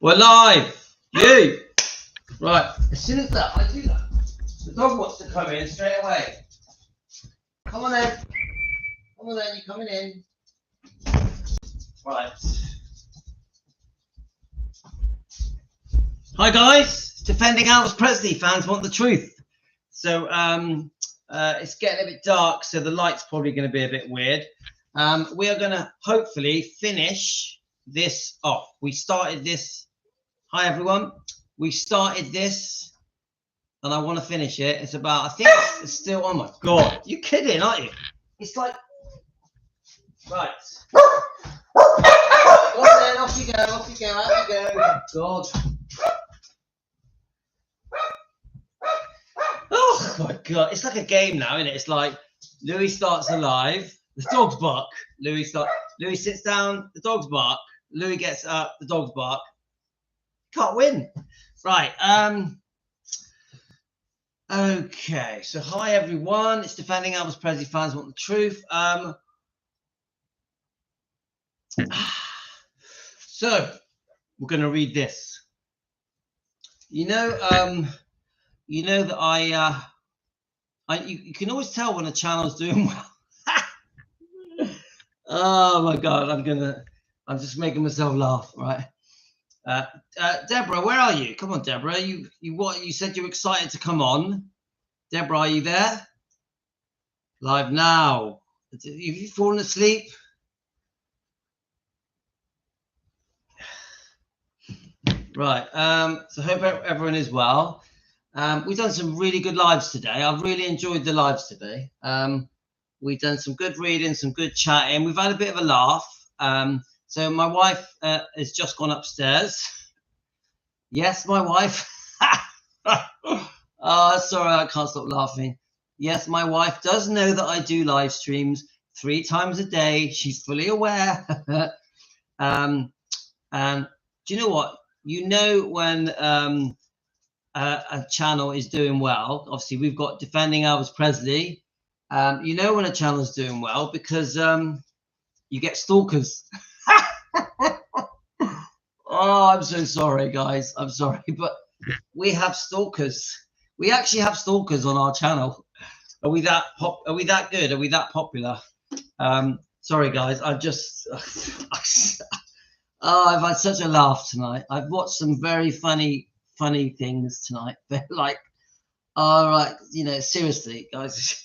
We're live. You. Right. As soon as that, I do that. The dog wants to come in straight away. Come on then. Come on then. You're coming in. Right. Hi guys. Defending Elvis Presley fans want the truth. So it's getting a bit dark, so the light's probably going to be a bit weird. We are going to hopefully finish this off. We started this. Hi everyone. We started this, and I want to finish it. It's about. I think it's still. Oh my god! You're kidding, aren't you? It's like. Right. Go on then. Off you go. Off you go. Out you go. God. Oh my god! It's like a game now, isn't it? It's like Louis starts alive. The dogs bark. Louis sits down. The dogs bark. Louis gets up. The dogs bark. Can't win. Right. Okay. So hi everyone. It's Defending Elvis Presley fans want the truth. So we're going to read this. You know that you can always tell when a channel's doing well. Oh my god, I'm just making myself laugh, right? Deborah, where are you? Come on, Deborah. You said you were excited to come on. Deborah, are you there? Live now. Have you fallen asleep? Right. So hope everyone is well. We've done some really good lives today. I've really enjoyed the lives today. We've done some good reading, some good chatting. We've had a bit of a laugh. So my wife has just gone upstairs. Yes, my wife. Oh, sorry, I can't stop laughing. Yes, my wife does know that I do live streams 3 times a day. She's fully aware. And do you know what? You know when a channel is doing well. Obviously, we've got Defending Elvis Presley. You know when a channel is doing well because you get stalkers. Oh, I'm so sorry, guys. I'm sorry, but we have stalkers. We actually have stalkers on our channel. Are we that good? Are we that popular? Sorry, guys. I've had such a laugh tonight. I've watched some very funny things tonight. They're like, all right, seriously, guys.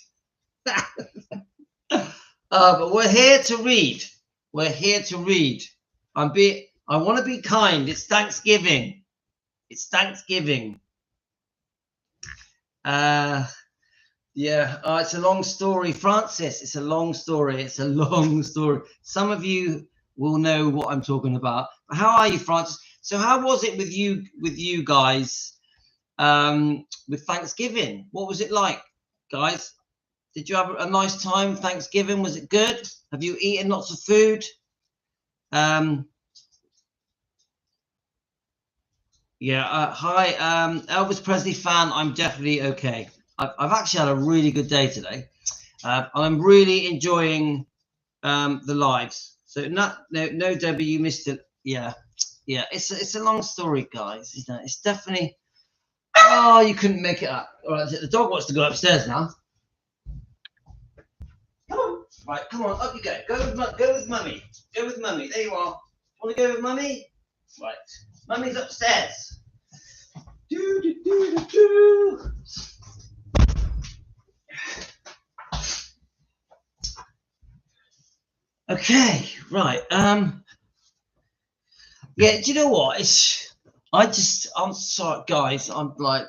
But we're here to read. We're here to read. I want to be kind. It's Thanksgiving. It's Thanksgiving. Yeah. It's a long story, Francis. It's a long story. It's a long story. Some of you will know what I'm talking about. How are you, Francis? So how was it with you guys with Thanksgiving? What was it like, guys? Did you have a nice time? Thanksgiving, was it good? Have you eaten lots of food? Yeah. Hi, Elvis Presley fan. I'm definitely okay. I've actually had a really good day today. I'm really enjoying the lives. So no, Debbie, you missed it. Yeah. It's a long story, guys. Isn't it? It's definitely. Oh, you couldn't make it up. All right, the dog wants to go upstairs now. Come on. Right, come on, up you go. Go with mummy. Go with mummy. There you are. Want to go with mummy? Right. Mummy's upstairs. Okay, right. Yeah, do you know what? I'm sorry, guys. I'm like,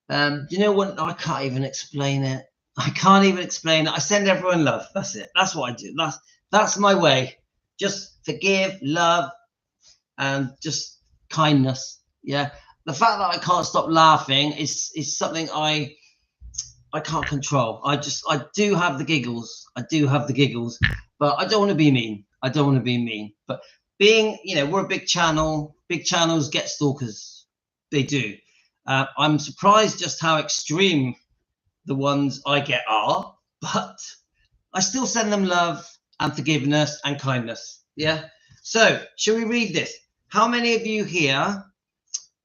you know what? I can't even explain it. I can't even explain it. I send everyone love. That's it. That's what I do. That's my way. Just forgive, love, and just kindness. Yeah. The fact that I can't stop laughing is something I can't control. I do have the giggles. I do have the giggles, but I don't want to be mean. I don't want to be mean. But being, we're a big channel. Big channels get stalkers. They do. I'm surprised just how extreme the ones I get are, but I still send them love and forgiveness and kindness. Yeah. So, shall we read this? how many of you here?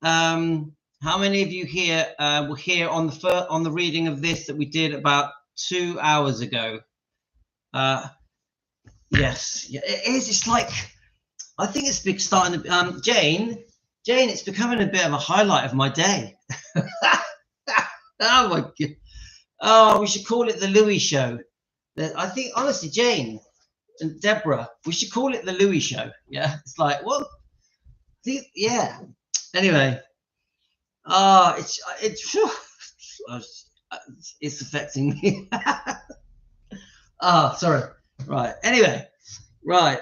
How many of you here were here on the reading of this that we did about 2 hours ago? Yes, yeah, it is. It's like, I think it's big starting to, Jane, it's becoming a bit of a highlight of my day. Oh my God. Oh, we should call it the Louis Show. I think, honestly, Jane and Deborah, we should call it the Louis Show. Yeah, it's like, what? Yeah. Anyway, it's affecting me. Sorry. Right. Anyway, right.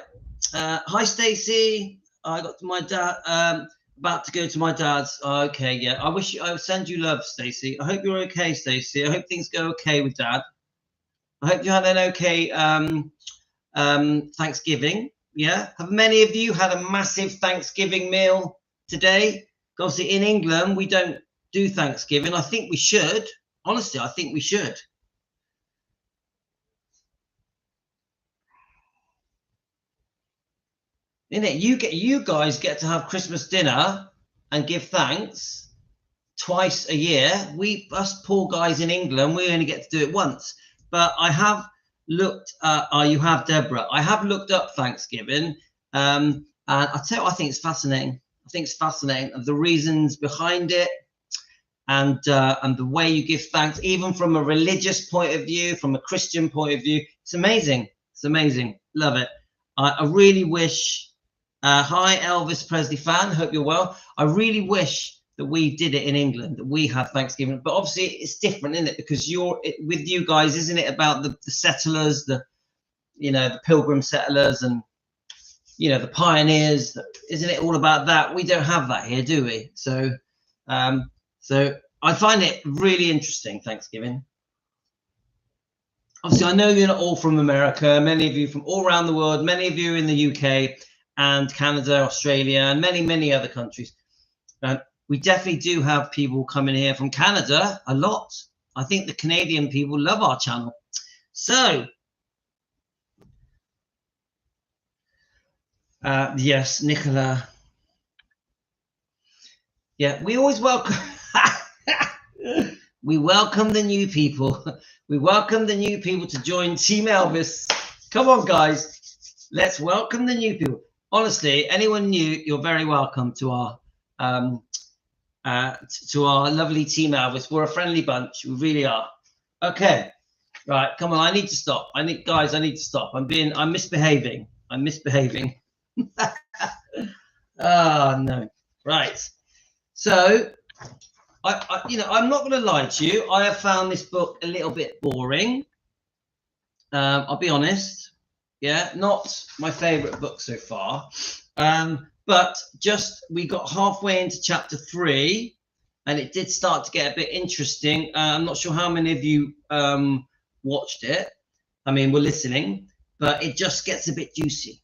Hi, Stacey. I got to my dad. About to go to my dad's. Okay, yeah. I would send you love, Stacey. I hope you're okay, Stacey. I hope things go okay with Dad. I hope you had an okay Thanksgiving. Yeah. Have many of you had a massive Thanksgiving meal today? Obviously, in England, we don't do Thanksgiving. I think we should. Honestly, I think we should. Innit? You guys get to have Christmas dinner and give thanks twice a year. Us poor guys in England, we only get to do it once. But I have looked. You have, Deborah. I have looked up Thanksgiving, and I tell you, I think it's fascinating. I think it's fascinating of the reasons behind it, and the way you give thanks, even from a religious point of view, from a Christian point of view. It's amazing. It's amazing. Love it. I really wish. Hi, Elvis Presley fan. Hope you're well. I really wish that we did it in England, that we have Thanksgiving. But obviously, it's different, isn't it? Because with you guys, isn't it about the settlers, the Pilgrim settlers, and the pioneers? Isn't it all about that? We don't have that here, do we? So I find it really interesting, Thanksgiving. Obviously, I know you're not all from America. Many of you from all around the world. Many of you in the UK. And Canada, Australia, and many, many other countries. We definitely do have people coming here from Canada a lot. I think the Canadian people love our channel. So, yes, Nicola. Yeah, we always welcome. We welcome the new people. We welcome the new people to join Team Elvis. Come on, guys. Let's welcome the new people. Honestly, anyone new, you're very welcome to our lovely Team Elvis. We're a friendly bunch. We really are. Okay, right. Come on. I need to stop. I need to stop. I'm misbehaving. I'm misbehaving. Oh no. Right. So, I'm not going to lie to you. I have found this book a little bit boring. I'll be honest. Yeah, not my favorite book so far. But we got halfway into chapter 3, and it did start to get a bit interesting. I'm not sure how many of you watched it. I mean, we're listening, but it just gets a bit juicy.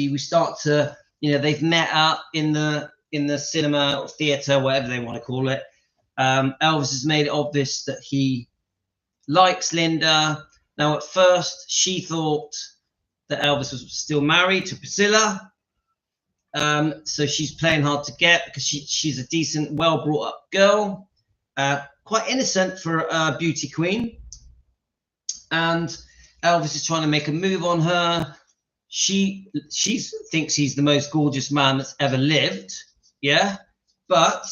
We start to, they've met up in the cinema or theater, whatever they want to call it. Elvis has made it obvious that he likes Linda. Now, at first, she thought that Elvis was still married to Priscilla. So she's playing hard to get because she's a decent, well-brought-up girl, quite innocent for a beauty queen. And Elvis is trying to make a move on her. She thinks he's the most gorgeous man that's ever lived. Yeah, but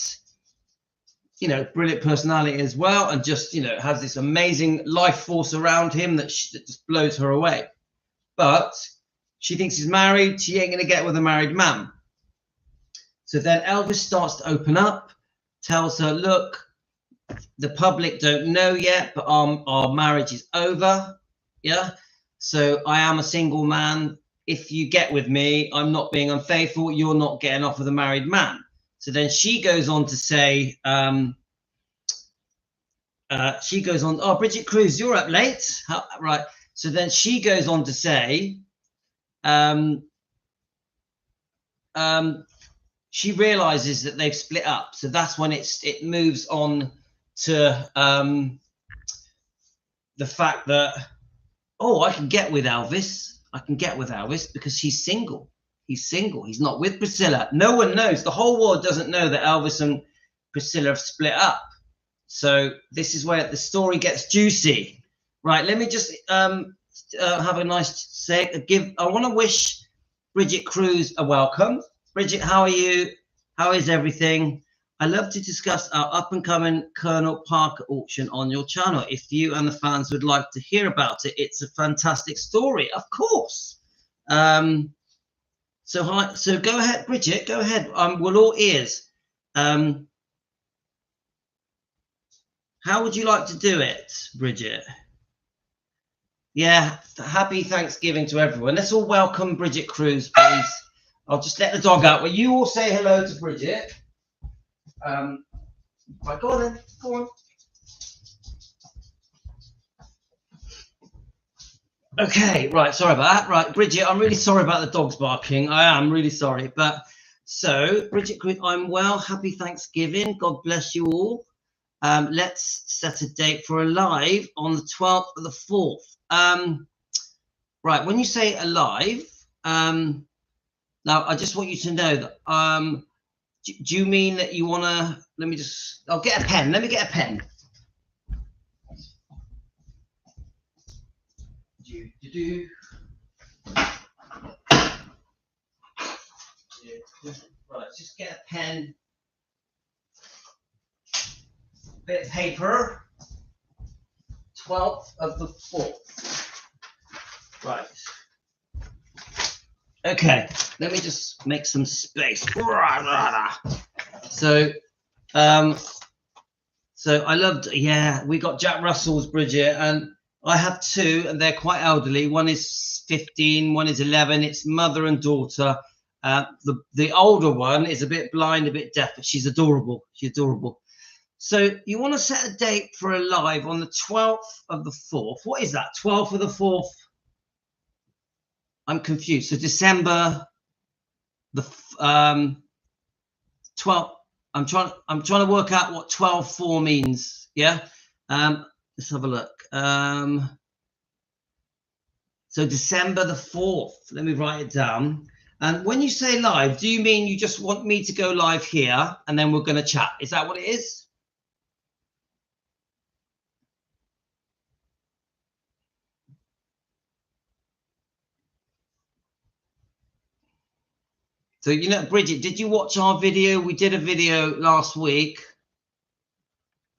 brilliant personality as well, and just has this amazing life force around him that just blows her away. But she thinks he's married. She ain't gonna get with a married man. So then Elvis starts to open up, tells her, look, the public don't know yet, but our marriage is over. Yeah, so I am a single man. If you get with me, I'm not being unfaithful. You're not getting off with a married man. So then she goes on to say, oh, Brigitte Kruse, you're up late. Right. So then she goes on to say, she realizes that they've split up. So that's when it moves on to the fact that, oh, I can get with Elvis because he's single. He's single. He's not with Priscilla. No one knows. The whole world doesn't know that Elvis and Priscilla have split up. So this is where the story gets juicy. Right, let me just have a nice say. I want to wish Brigitte Kruse a welcome. Brigitte, how are you? How is everything? I love to discuss our up-and-coming Colonel Parker auction on your channel. If you and the fans would like to hear about it, it's a fantastic story, of course. So go ahead, Brigitte, go ahead. We're all ears. How would you like to do it, Brigitte? Yeah, happy Thanksgiving to everyone. Let's all welcome Brigitte Kruse, please. I'll just let the dog out. Will you all say hello to Brigitte? Right, go on then. Go on. Okay, right. Sorry about that. Right, Brigitte, I'm really sorry about the dogs barking. I am really sorry. But so, Brigitte Kruse, I'm well. Happy Thanksgiving. God bless you all. Let's set a date for a live on the 12th of the 4th. Right, when you say alive, now I just want you to know that do you mean that you want to, I'll get a pen. Let me get a pen. Right, just get a pen. Bit of paper. 12th of the 4th. Right. Okay, let me just make some space. So I loved, yeah, we got Jack Russell's, Brigitte, and I have two, and they're quite elderly. One is 15, one is 11. It's mother and daughter. The older one is a bit blind, a bit deaf, but she's adorable. She's adorable. So you want to set a date for a live on the 12th of the 4th. What is that? 12th of the 4th? I'm confused. So December the 12th. I'm trying to work out what 12/4 means. Yeah. Let's have a look. So December the 4th. Let me write it down. And when you say live, do you mean you just want me to go live here and then we're going to chat? Is that what it is? So, you know, Brigitte, did you watch our video? We did a video last week.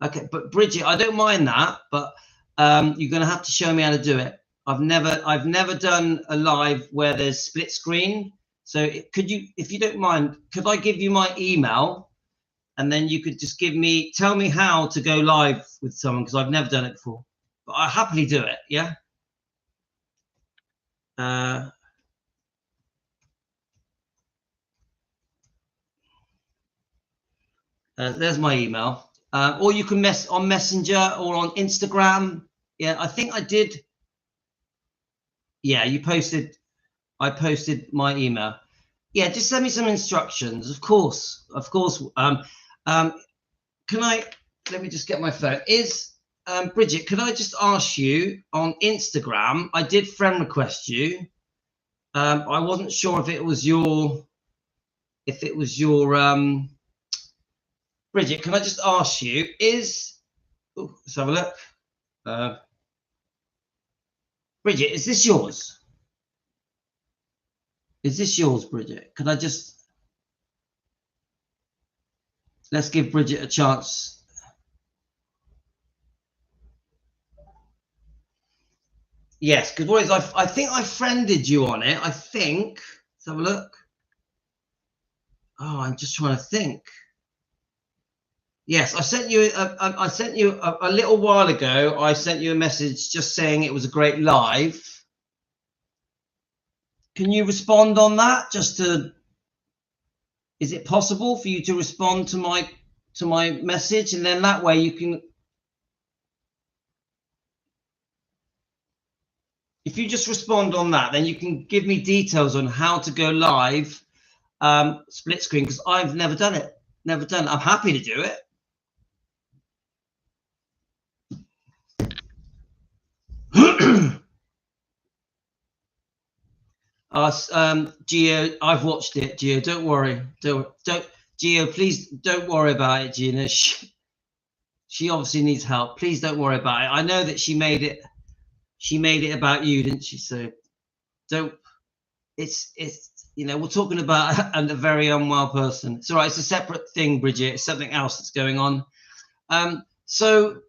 Okay, but Brigitte, I don't mind that, but you're going to have to show me how to do it. I've never done a live where there's split screen. So could you, if you don't mind, could I give you my email and then you could just tell me how to go live with someone, because I've never done it before, but I happily do it. Yeah. There's my email. Or you can mess on Messenger or on Instagram. Yeah, I think I did. Yeah, I posted my email. Yeah, just send me some instructions. Of course. Let me just get my phone. Brigitte, could I just ask you on Instagram? I did friend request you. I wasn't sure if it was your Brigitte, can I just ask you, let's have a look. Brigitte, is this yours? Is this yours, Brigitte? Can I let's give Brigitte a chance. Yes, because what is, I think I friended you on it. I think. Let's have a look. Oh, I'm just trying to think. Yes, I sent you a little while ago. I sent you a message just saying it was a great live. Can you respond on that? Is it possible for you to respond to my message, and then that way you can, if you just respond on that, then you can give me details on how to go live split screen, because I've never done it. I'm happy to do it. Gio, I've watched it. Gio, don't worry. Don't. Gio, please don't worry about it. Gina, she obviously needs help. Please don't worry about it. I know that she made it. She made it about you, didn't she? So don't. It's you know, we're talking about a very unwell person. It's all right. It's a separate thing, Brigitte. It's something else that's going on. So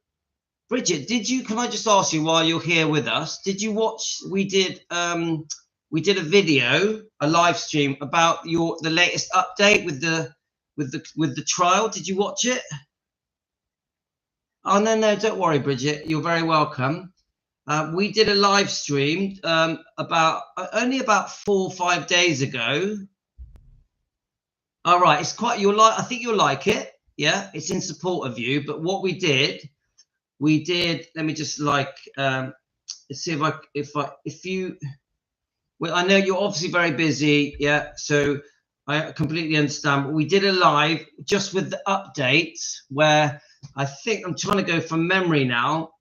Brigitte, can I just ask you while you're here with us, did you watch, we did a video, a live stream about the latest update with the trial. Did you watch it? Oh, no, don't worry, Brigitte. You're very welcome. We did a live stream only about 4 or 5 days ago. All right, I think you'll like it. Yeah, it's in support of you. But what we did, let me just see if you, well, I know you're obviously very busy. Yeah, so I completely understand. But we did a live just with the updates where I think I'm trying to go from memory now.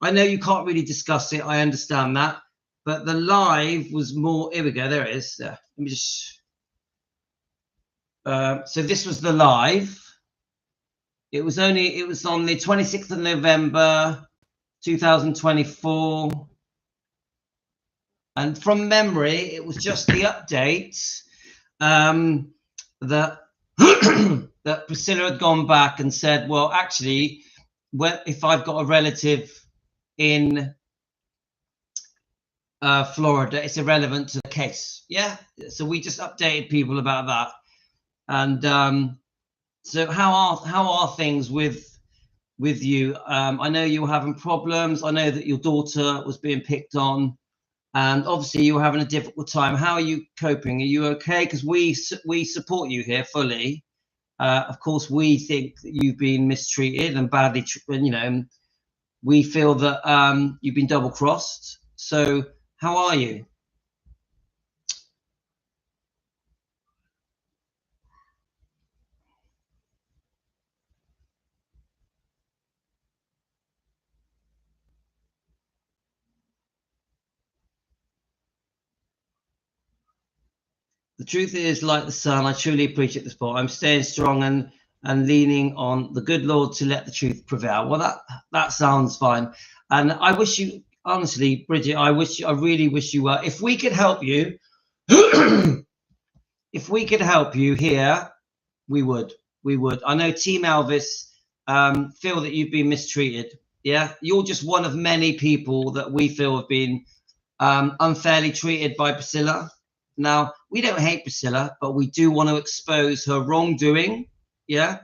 I know you can't really discuss it. I understand that. But the live was more, here we go. There it is. Let me just, so this was the live. It was on the 26th of November, 2024. And from memory, it was just the updates that that Priscilla had gone back and said, well, actually, if I've got a relative in Florida, it's irrelevant to the case. Yeah. So we just updated people about that. And so how are things with you? I know you were having problems. I know that your daughter was being picked on, and obviously you were having a difficult time. How are you coping? Are you okay? Because we support you here fully. Of course, we think that you've been mistreated and badly, you know, we feel that you've been double crossed. So how are you? The truth is, like the sun, I truly appreciate the support. I'm staying strong and leaning on the good Lord to let the truth prevail. Well, that sounds fine. And I wish you, honestly, Brigitte, I really wish you were. If we could help you, if we could help you here, we would. I know Team Elvis feel that you've been mistreated. Yeah, you're just one of many people that we feel have been unfairly treated by Priscilla. Now, we don't hate Priscilla, but we do want to expose her wrongdoing. Yeah,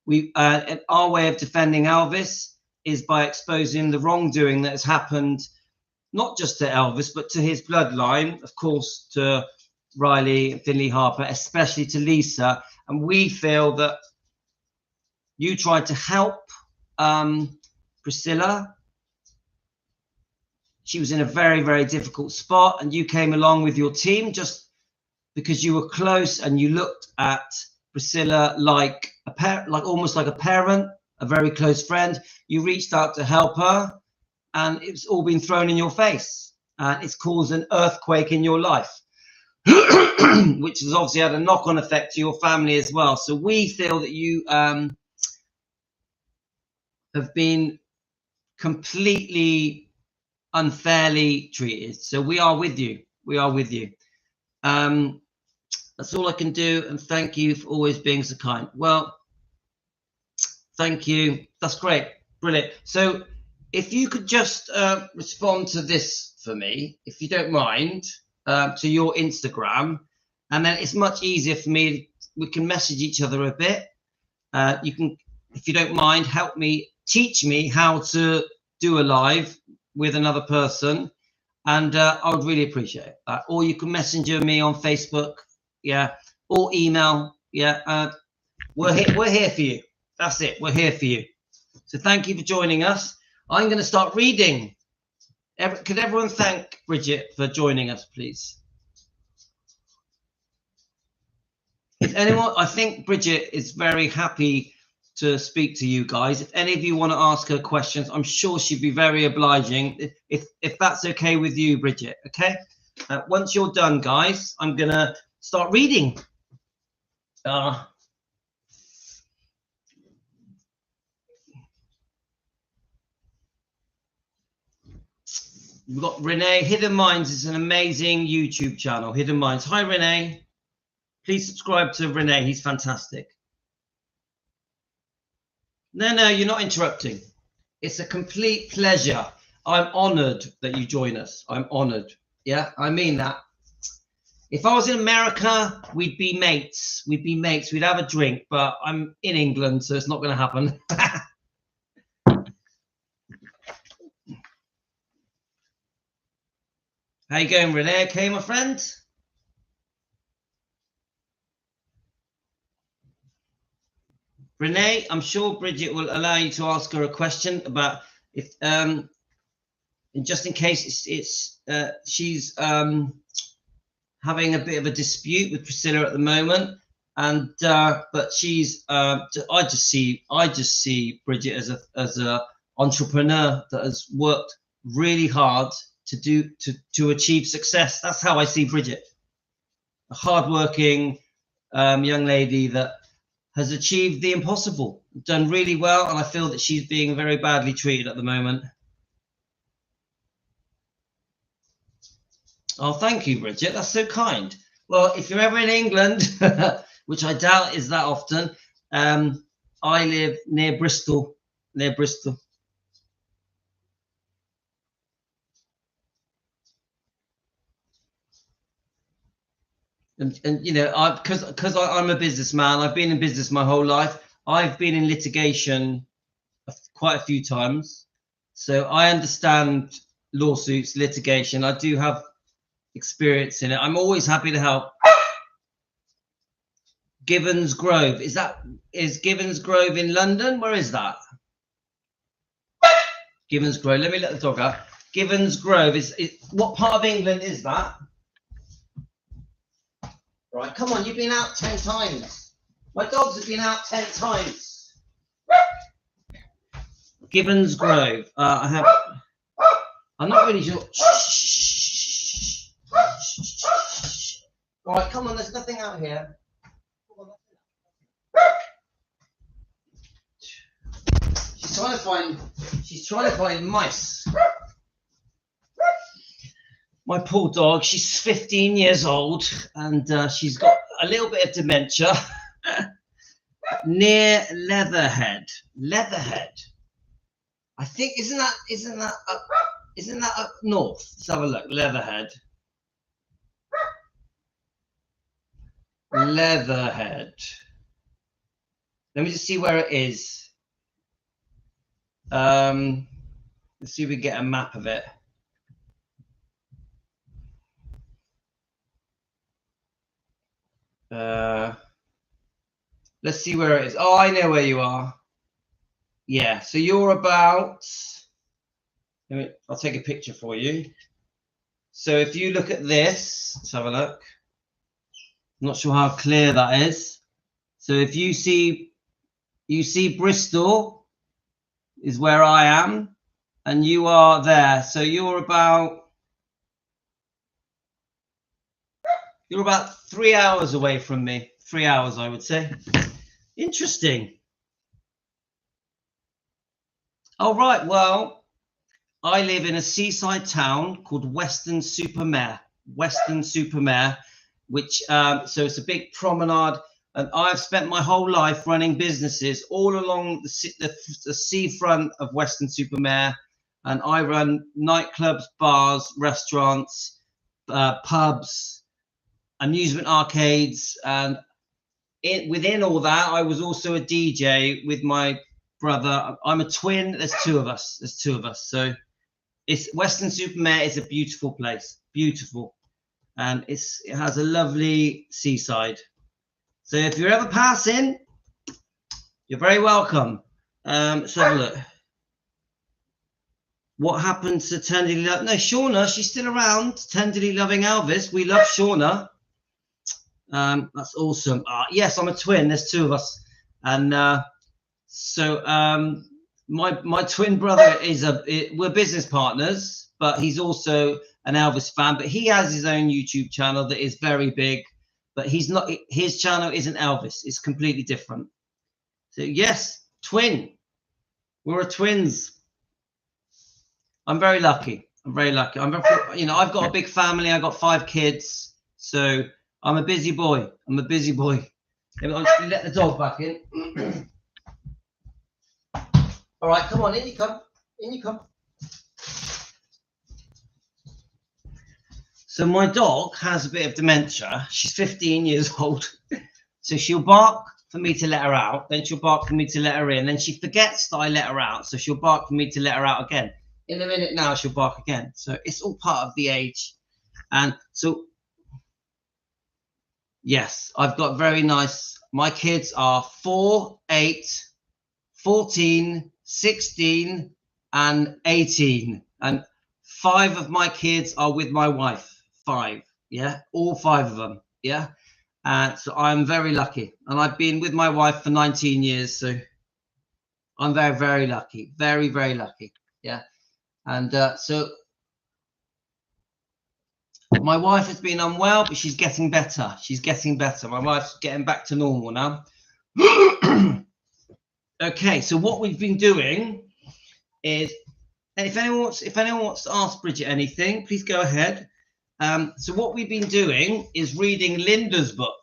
and our way of defending Elvis is by exposing the wrongdoing that has happened, not just to Elvis, but to his bloodline, of course, to Riley, Finley Harper, especially to Lisa. And we feel that you tried to help Priscilla. She was in a very, very difficult spot, and you came along with your team just because you were close and you looked at Priscilla like a parent, like almost like a parent, a very close friend. You reached out to help her, and it's all been thrown in your face. It's caused an earthquake in your life, which has obviously had a knock-on effect to your family as well. So we feel that you have been completely unfairly treated. So we are with you. We are with you. That's all I can do. And thank you for always being so kind. Well, thank you. That's great. Brilliant. So if you could just respond to this for me, if you don't mind, to your Instagram, and then it's much easier for me. We can message each other a bit. You can, if you don't mind, help me, teach me how to do a live with another person, and I would really appreciate that. Or you can messenger me on Facebook, yeah, or email, yeah. We're here for you. That's it. We're here for you. So thank you for joining us. I'm going to start reading. Could everyone thank Brigitte for joining us, please? If anyone, I think Brigitte is very happy to speak to you guys. If any of you want to ask her questions, I'm sure she'd be very obliging. If that's okay with you, Brigitte, okay? once you're done, guys, I'm going to start reading. We've got Renee. Hidden Minds is an amazing YouTube channel. Hidden Minds. Hi, Renee. Please subscribe to Renee. He's fantastic. No, you're not interrupting. It's a complete pleasure. I'm honored that you join us. I'm honored. Yeah, I mean that. If I was in America, we'd be mates. We'd be mates. We'd have a drink, but I'm in England, so it's not going to happen. How you going, Renee? Okay, my friend? Renee, I'm sure Brigitte will allow you to ask her a question about if, just in case she's having a bit of a dispute with Priscilla at the moment, and but she's I just see Brigitte as a entrepreneur that has worked really hard to achieve success. That's how I see Brigitte, a hardworking young lady that has achieved the impossible, done really well, and I feel that she's being very badly treated at the moment. Oh, thank you, Brigitte. That's so kind. Well, if you're ever in England, which I doubt is that often, I live near Bristol. And you know, because I'm a businessman, I've been in business my whole life. I've been in litigation quite a few times, so I understand lawsuits, litigation. I do have experience in it. I'm always happy to help. Givens Grove, is Givens Grove in London? Where is that? Givens Grove. Let me let the dog out. Givens Grove is what part of England is that? Right, come on, you've been out 10 times. My dogs have been out 10 times. Givens Grove. I'm not really sure. All right, come on, there's nothing out here. She's trying to find mice. My poor dog, she's 15 years old, and she's got a little bit of dementia. Near Leatherhead. I think isn't that up north? Let's have a look. Leatherhead. Let me just see where it is. Let's see if we get a map of it. Let's see where it is. Oh, I know where you are. Yeah, so you're about, I'll take a picture for you. So if you look at this, let's have a look. I'm not sure how clear that is. So if you see Bristol is where I am, and you are there. So you're about 3 hours away from me. 3 hours, I would say. Interesting. All right. Well, I live in a seaside town called Weston-super-Mare, which so it's a big promenade, and I've spent my whole life running businesses all along the seafront of Weston-super-Mare, and I run nightclubs, bars, restaurants, pubs, amusement arcades, and within all that, I was also a DJ with my brother. I'm a twin. There's two of us. So it's Weston-super-Mare is a beautiful place, beautiful, and it has a lovely seaside. So if you're ever passing, you're very welcome. Let's have a look. What happened to Tenderly Love? No, Shauna, she's still around. Tenderly Loving Elvis. We love Shauna. That's awesome. Yes, I'm a twin. There's two of us, and so my twin brother is we're business partners, but he's also an Elvis fan, but he has his own YouTube channel that is very big, but he's not, his channel isn't Elvis. It's completely different. So yes, twin. We're twins. I'm very lucky. I'm very lucky. You know, I've got a big family. I've got 5 kids. So I'm a busy boy. I'm a busy boy. I'll let the dog back in. All right, come on, in you come. In you come. So my dog has a bit of dementia. She's 15 years old. So she'll bark for me to let her out. Then she'll bark for me to let her in. Then she forgets that I let her out. So she'll bark for me to let her out again. In a minute now, she'll bark again. So it's all part of the age. And so, yes, I've got very nice. My kids are 4, 8, 14, 16, and 18. And 5 of my kids are with my wife. 5, yeah, all 5 of them, yeah. So I'm very lucky, and I've been with my wife for 19 years, so I'm very, very lucky, very, very lucky, yeah. And so my wife has been unwell, but she's getting better. She's getting better. My wife's getting back to normal now. Okay, so what we've been doing is, and if anyone wants to ask Brigitte anything, please go ahead. So what we've been doing is reading Linda's book.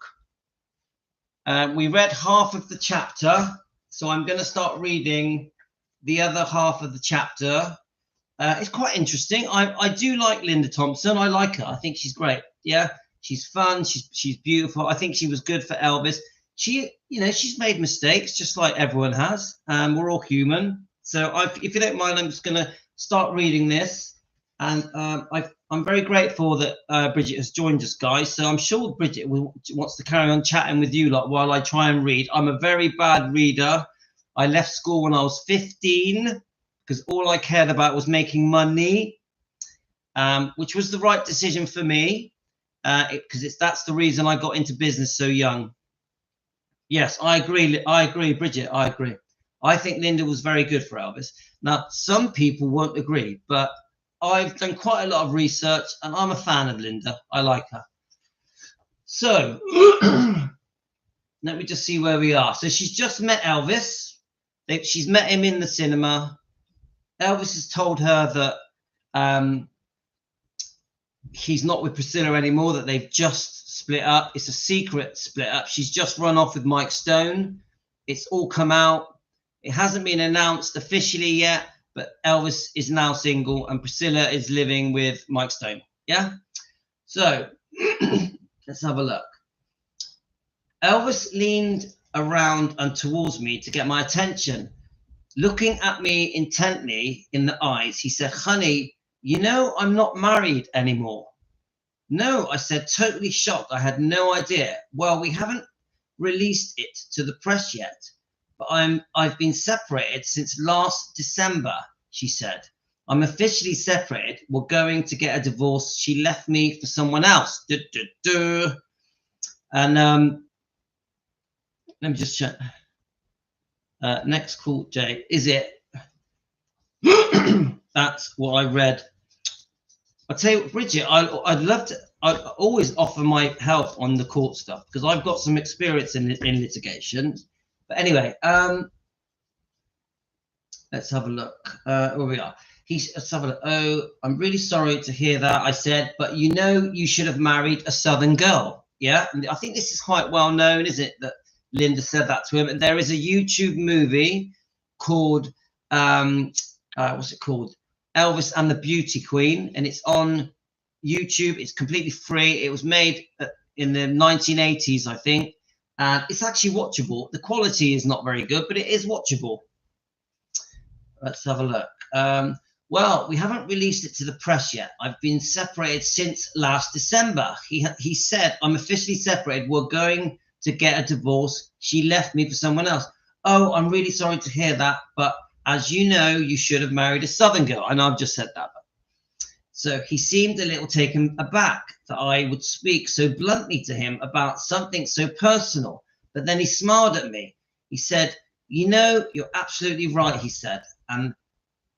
We read half of the chapter, so I'm going to start reading the other half of the chapter. It's quite interesting. I do like Linda Thompson. I like her. I think she's great. Yeah, she's fun. She's beautiful. I think she was good for Elvis. You know, she's made mistakes just like everyone has. We're all human. So if you don't mind, I'm just going to start reading this. And I'm very grateful that Brigitte has joined us, guys. So I'm sure Brigitte wants to carry on chatting with you lot while I try and read. I'm a very bad reader. I left school when I was 15 because all I cared about was making money, which was the right decision for me because that's the reason I got into business so young. Yes, I agree. I agree, Brigitte. I agree. I think Linda was very good for Elvis. Now, some people won't agree, but I've done quite a lot of research and I'm a fan of Linda. I like her. So let me just see where we are. So she's just met Elvis. She's met him in the cinema. Elvis has told her that he's not with Priscilla anymore, that they've just split up. It's a secret split up. She's just run off with Mike Stone. It's all come out. It hasn't been announced officially yet, but Elvis is now single and Priscilla is living with Mike Stone. Yeah? So let's have a look. Elvis leaned around and towards me to get my attention. Looking at me intently in the eyes, he said, "Honey, you know I'm not married anymore." "No," I said, totally shocked. I had no idea. "Well, we haven't released it to the press yet, but I've been separated since last December," she said. "I'm officially separated. We're going to get a divorce. She left me for someone else." And let me just check. Next call, Jay. Is it? That's what I read. I'll tell you, Brigitte, I'd love to. I always offer my help on the court stuff because I've got some experience in litigation. But anyway, let's have a look. Where we are. Let's have a look. "Oh, I'm really sorry to hear that," I said, "but you know you should have married a Southern girl." Yeah, and I think this is quite well known, isn't it, that Linda said that to him. And there is a YouTube movie called what's it called? Elvis and the Beauty Queen, and it's on YouTube. It's completely free. It was made in the 1980s, I think, and it's actually watchable. The quality is not very good, but it is watchable. Let's have a look. "Well, we haven't released it to the press yet. I've been separated since last December. He said, I'm officially separated. We're going to get a divorce. She left me for someone else." "Oh, I'm really sorry to hear that, but as you know, you should have married a Southern girl." And I've just said that. So he seemed a little taken aback that I would speak so bluntly to him about something so personal. But then he smiled at me. He said, "You know, you're absolutely right," he said. And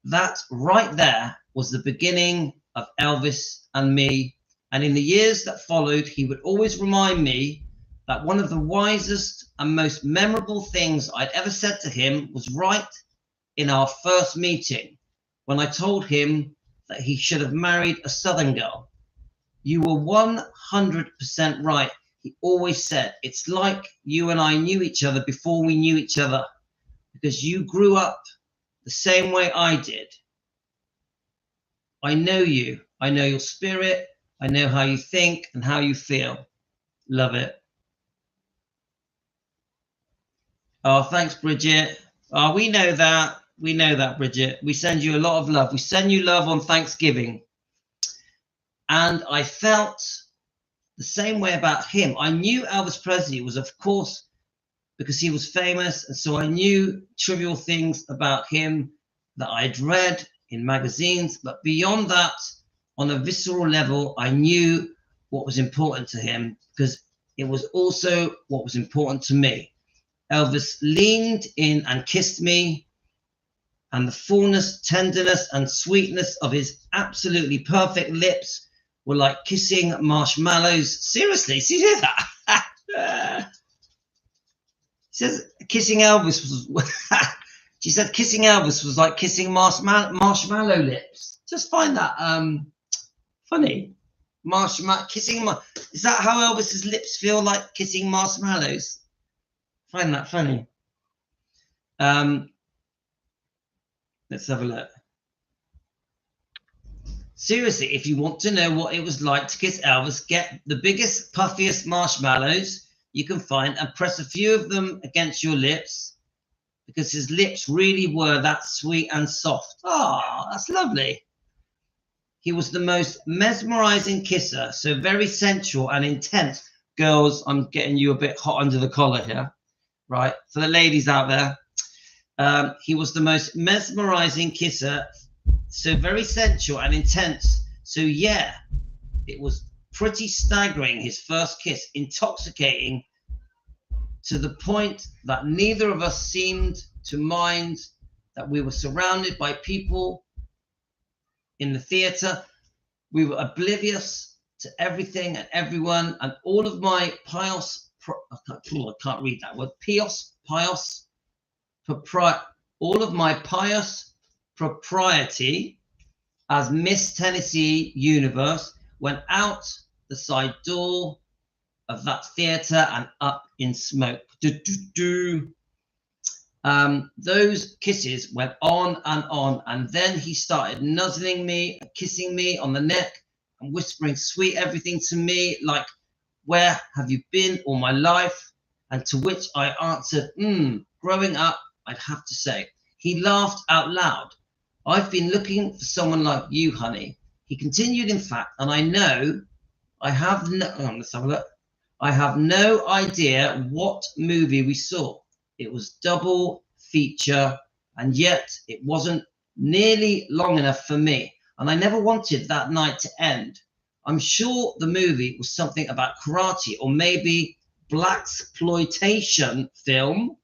that right there was the beginning of Elvis and me. And in the years that followed, he would always remind me that one of the wisest and most memorable things I'd ever said to him was right in our first meeting, when I told him that he should have married a Southern girl. You were 100% right, he always said. It's like you and I knew each other before we knew each other, because you grew up the same way I did. I know you. I know your spirit. I know how you think and how you feel. Love it. Oh, thanks, Brigitte. Oh, we know that. We know that, Brigitte. We send you a lot of love. We send you love on Thanksgiving. And I felt the same way about him. I knew Elvis Presley was, of course, because he was famous. And so I knew trivial things about him that I'd read in magazines. But beyond that, on a visceral level, I knew what was important to him, because it was also what was important to me. Elvis leaned in and kissed me, and the fullness, tenderness, and sweetness of his absolutely perfect lips were like kissing marshmallows. Seriously, see that? She says kissing Elvis was. She said kissing Elvis was like kissing marshmallow lips. Just find that funny. Kissing. Is that how Elvis's lips feel, like kissing marshmallows? Find that funny. Let's have a look. Seriously, if you want to know what it was like to kiss Elvis, get the biggest, puffiest marshmallows you can find and press a few of them against your lips, because his lips really were that sweet and soft. Oh, that's lovely. He was the most mesmerizing kisser, so very sensual and intense. Girls, I'm getting you a bit hot under the collar here, right? For the ladies out there, he was the most mesmerizing kisser, so very sensual and intense. So yeah, it was pretty staggering, his first kiss, intoxicating to the point that neither of us seemed to mind that we were surrounded by people in the theater. We were oblivious to everything and everyone, and all of my pious, I can't read that word, all of my pious propriety as Miss Tennessee Universe went out the side door of that theater and up in smoke. Those kisses went on, and then he started nuzzling me, kissing me on the neck, and whispering sweet everything to me, like, "Where have you been all my life?" And to which I answered, growing up, I'd have to say. He laughed out loud. "I've been looking for someone like you, honey." He continued, in fact, and I know I have no, let's have a look. I have no idea what movie we saw. It was double feature, and yet it wasn't nearly long enough for me. And I never wanted that night to end. I'm sure the movie was something about karate, or maybe blaxploitation film,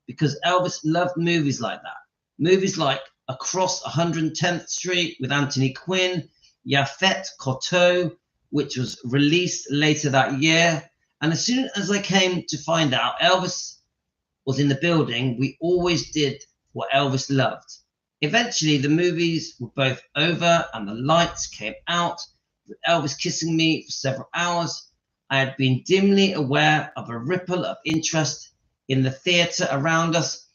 because Elvis loved movies like that. Movies like Across 110th Street with Anthony Quinn, Yaphet Kotto, which was released later that year. And as soon as I came to find out Elvis was in the building, we always did what Elvis loved. Eventually, the movies were both over and the lights came out, with Elvis kissing me for several hours. I had been dimly aware of a ripple of interest in the theater around us,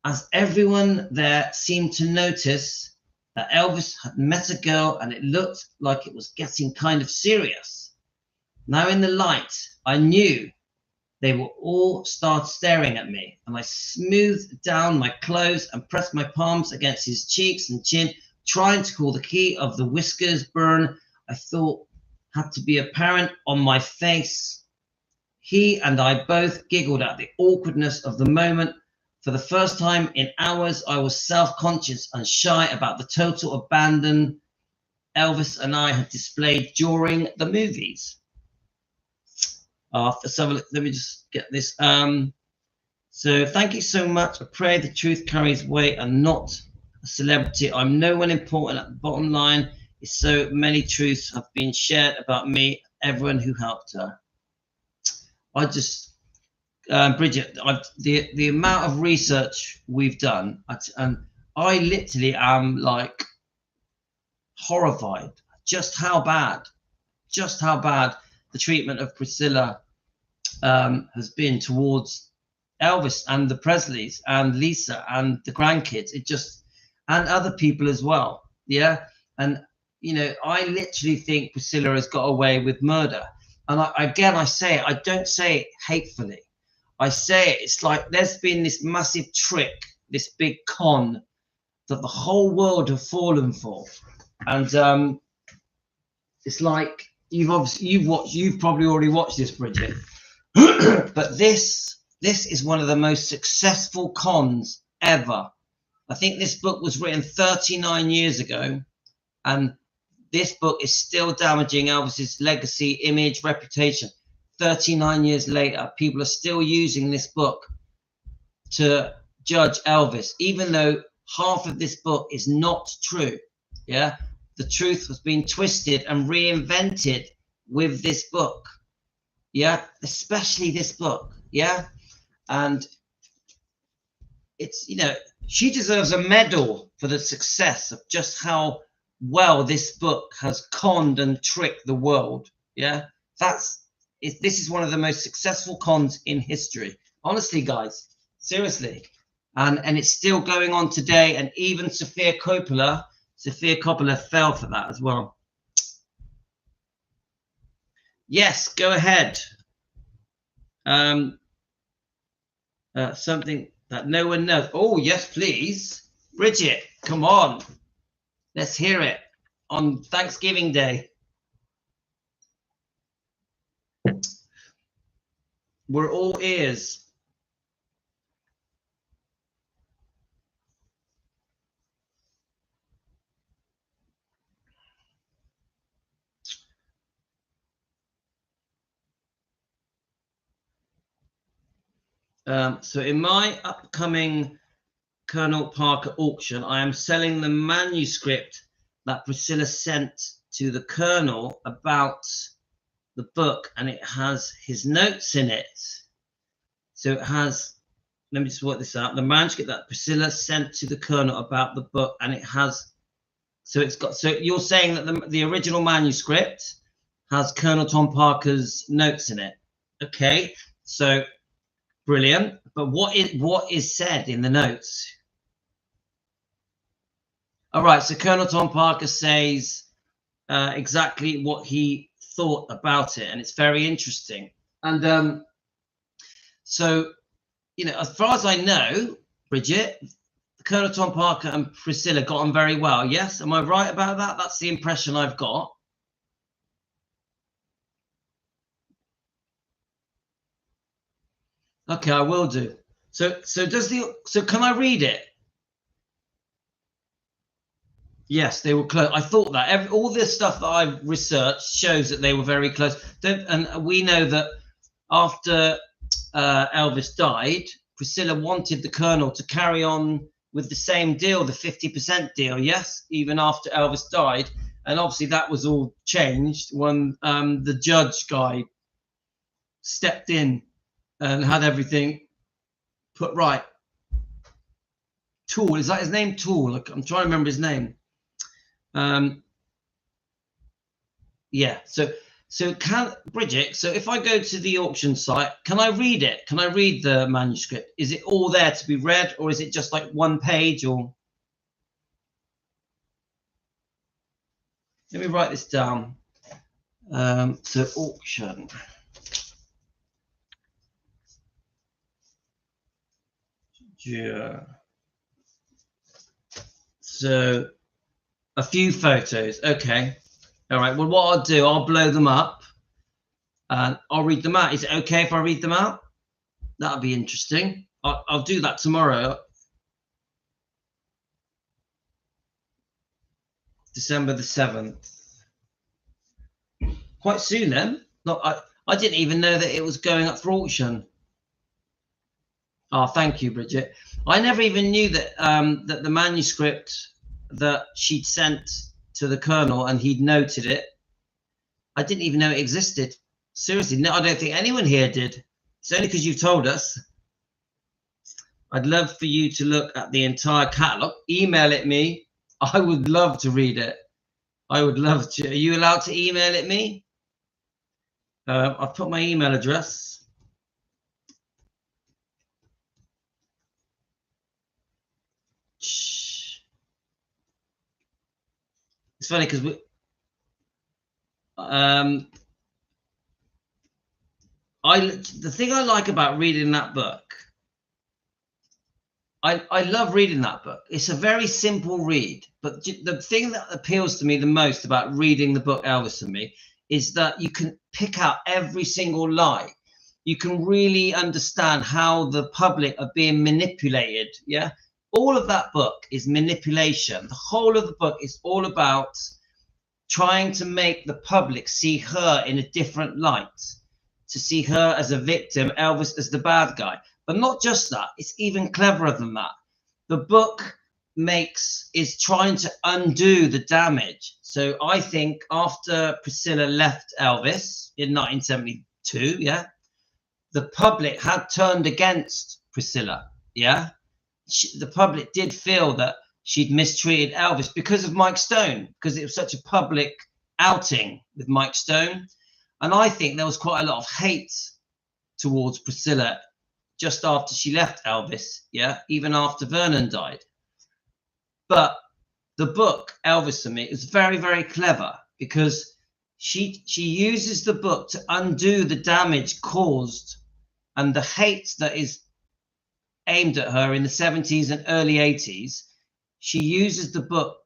as everyone there seemed to notice that Elvis had met a girl, and it looked like it was getting kind of serious. Now in the light, I knew they will all start staring at me, and I smoothed down my clothes and pressed my palms against his cheeks and chin, trying to cool the key of the whiskers burn I thought had to be apparent on my face. He and I both giggled at the awkwardness of the moment. For the first time in hours, I was self-conscious and shy about the total abandon Elvis and I had displayed during the movies. So let me just get this. So thank you so much. I pray the truth carries weight and not a celebrity. I'm no one important at the bottom line. Is so many truths have been shared about me, everyone who helped her. I just, Brigitte, the amount of research we've done, and I literally am like horrified just how bad the treatment of Priscilla has been towards Elvis and the Presleys and Lisa and the grandkids. It just, and other people as well. Yeah. And, you know, I literally think Priscilla has got away with murder. And I say it, I don't say it hatefully. I say it, it's like there's been this massive trick, this big con that the whole world have fallen for. And it's like you've probably already watched this, Brigitte. But this is one of the most successful cons ever. I think this book was written 39 years ago, and this book is still damaging Elvis's legacy, image, reputation. 39 years later, people are still using this book to judge Elvis, even though half of this book is not true. Yeah, the truth has been twisted and reinvented with this book. Yeah, especially this book. Yeah, and it's, you know, she deserves a medal for the success of just how well this book has conned and tricked the world. Yeah, this is one of the most successful cons in history. Honestly, guys, seriously. And it's still going on today. And even Sophia Coppola fell for that as well. Yes, go ahead. Something that no one knows. Oh, yes, please. Brigitte, come on. Let's hear it on Thanksgiving Day. We're all ears. So in my upcoming Colonel Parker auction, I am selling the manuscript that Priscilla sent to the Colonel about the book, and it has his notes in it. So it has, let me just work this out, the manuscript that Priscilla sent to the Colonel about the book, and it has, so it's got, so you're saying that the original manuscript has Colonel Tom Parker's notes in it. Okay, so brilliant. But what is said in the notes? All right, so Colonel Tom Parker says exactly what he thought about it, and it's very interesting. And so, you know, as far as I know, Brigitte, Colonel Tom Parker and Priscilla got on very well. Yes, am I right about that? That's the impression I've got. Okay, I will do. So can I read it? Yes, they were close. I thought that all this stuff that I've researched shows that they were very close. And we know that after Elvis died, Priscilla wanted the Colonel to carry on with the same deal, the 50% deal. Yes, even after Elvis died, and obviously that was all changed when the judge guy stepped in and had everything put right. Tool, is that his name? Tool. I'm trying to remember his name. Yeah, so can Brigitte, so if I go to the auction site, can I read it? Can I read the manuscript? Is it all there to be read, or is it just like one page? Or let me write this down. So auction. Yeah. So a few photos. Okay. All right. Well, what I'll do, I'll blow them up and I'll read them out. Is it okay if I read them out? That'll be interesting. I'll do that tomorrow. December the 7th. Quite soon then. I didn't even know that it was going up for auction. Oh, thank you, Brigitte. I never even knew that that the manuscript that she'd sent to the Colonel and he'd noted it. I didn't even know it existed. Seriously, no, I don't think anyone here did. It's only because you've told us. I'd love for you to look at the entire catalogue. Email it me. I would love to read it. I would love to. Are you allowed to email it me? I've put my email address. It's funny because the thing I like about reading that book, I love reading that book. It's a very simple read, but the thing that appeals to me the most about reading the book Elvis and Me is that you can pick out every single lie. You can really understand how the public are being manipulated. Yeah, all of that book is manipulation. The whole of the book is all about trying to make the public see her in a different light, to see her as a victim, Elvis as the bad guy. But not just that, it's even cleverer than that. The book is trying to undo the damage. So I think after Priscilla left Elvis in 1972, yeah, the public had turned against Priscilla, yeah. The public did feel that she'd mistreated Elvis because of Mike Stone, because it was such a public outing with Mike Stone. And I think there was quite a lot of hate towards Priscilla just after she left Elvis, yeah, even after Vernon died. But the book Elvis and Me is very, very clever because she uses the book to undo the damage caused and the hate that is aimed at her in the 70s and early 80s. She uses the book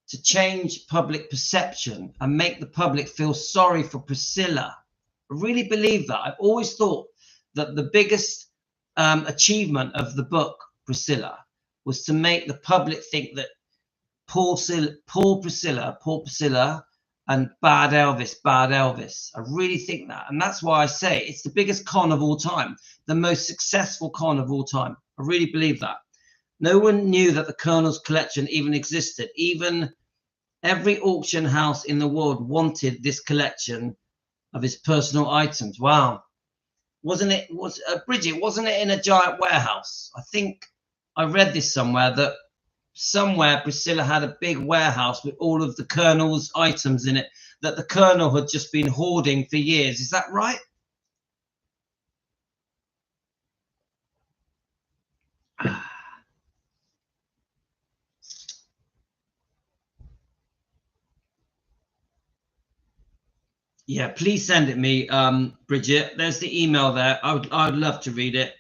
to change public perception and make the public feel sorry for Priscilla. I really believe that. I've always thought that the biggest achievement of the book Priscilla was to make the public think that poor Priscilla and bad Elvis. I really think that. And that's why I say it's the biggest con of all time, the most successful con of all time. I really believe that. No one knew that the Colonel's collection even existed. Even every auction house in the world wanted this collection of his personal items. Wow. Brigitte, wasn't it in a giant warehouse? I think I read this somewhere, that somewhere Priscilla had a big warehouse with all of the Colonel's items in it that the Colonel had just been hoarding for years. Is that right? Yeah, please send it me, Brigitte. There's the email there. I would love to read it.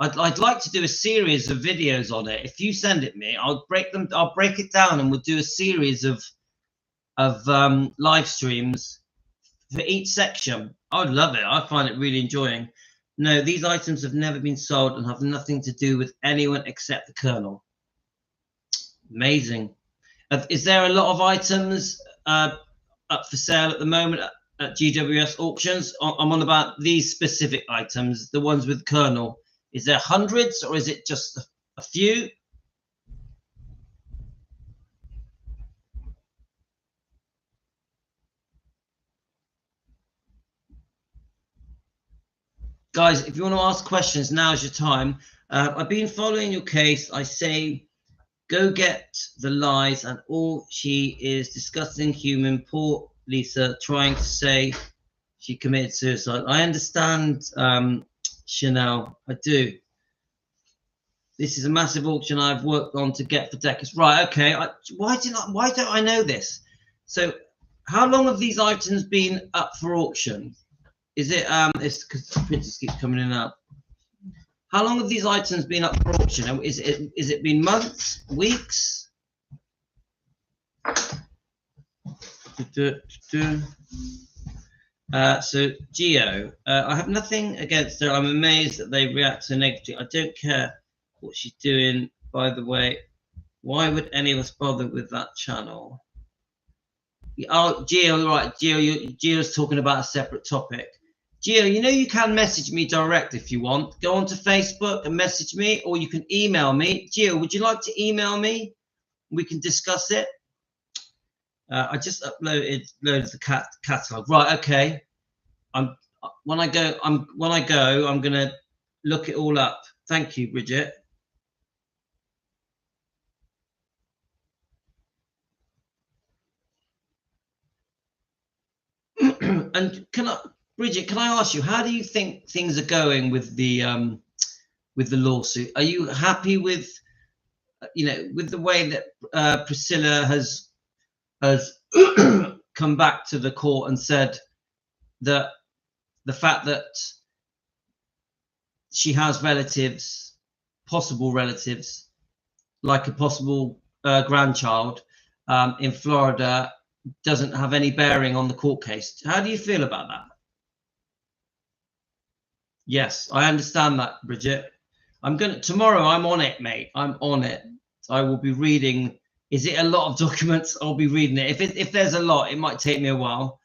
I'd like to do a series of videos on it. If you send it me, I'll break it down and we'll do a series of live streams for each section. I would love it. I find it really enjoying. No, these items have never been sold and have nothing to do with anyone except the Colonel. Amazing. Is there a lot of items up for sale at the moment at GWS auctions? I'm on about these specific items, the ones with Colonel. Is there hundreds or is it just a few? Guys, if you want to ask questions, now's your time. I've been following your case. I say, go get the lies and all. She is disgusting human. Poor Lisa, trying to say she committed suicide. I understand, Chanel. I do. This is a massive auction I've worked on to get for decades. Right, okay. Why don't I know this? So how long have these items been up for auction? Is it it's because the princess keeps coming in and out. How long have these items been up for auction? Is it been months, weeks? So Geo, I have nothing against her. I'm amazed that they react so negatively. I don't care what she's doing, by the way. Why would any of us bother with that channel? Oh, Geo, right. Geo's talking about a separate topic. Gio, you know you can message me direct if you want. Go onto Facebook and message me, or you can email me. Gio, would you like to email me? We can discuss it. I just loaded the catalog. Right, okay. When I go, I'm gonna look it all up. Thank you, Brigitte. And Brigitte, can I ask you, how do you think things are going with the lawsuit? Are you happy with, with the way that Priscilla has come back to the court and said that the fact that she has relatives, possible relatives, like a possible grandchild in Florida, doesn't have any bearing on the court case? How do you feel about that? Yes, I understand that, Brigitte. Tomorrow I'm on it, mate. I'm on it. I will be reading. Is it a lot of documents? I'll be reading it. If there's a lot, it might take me a while.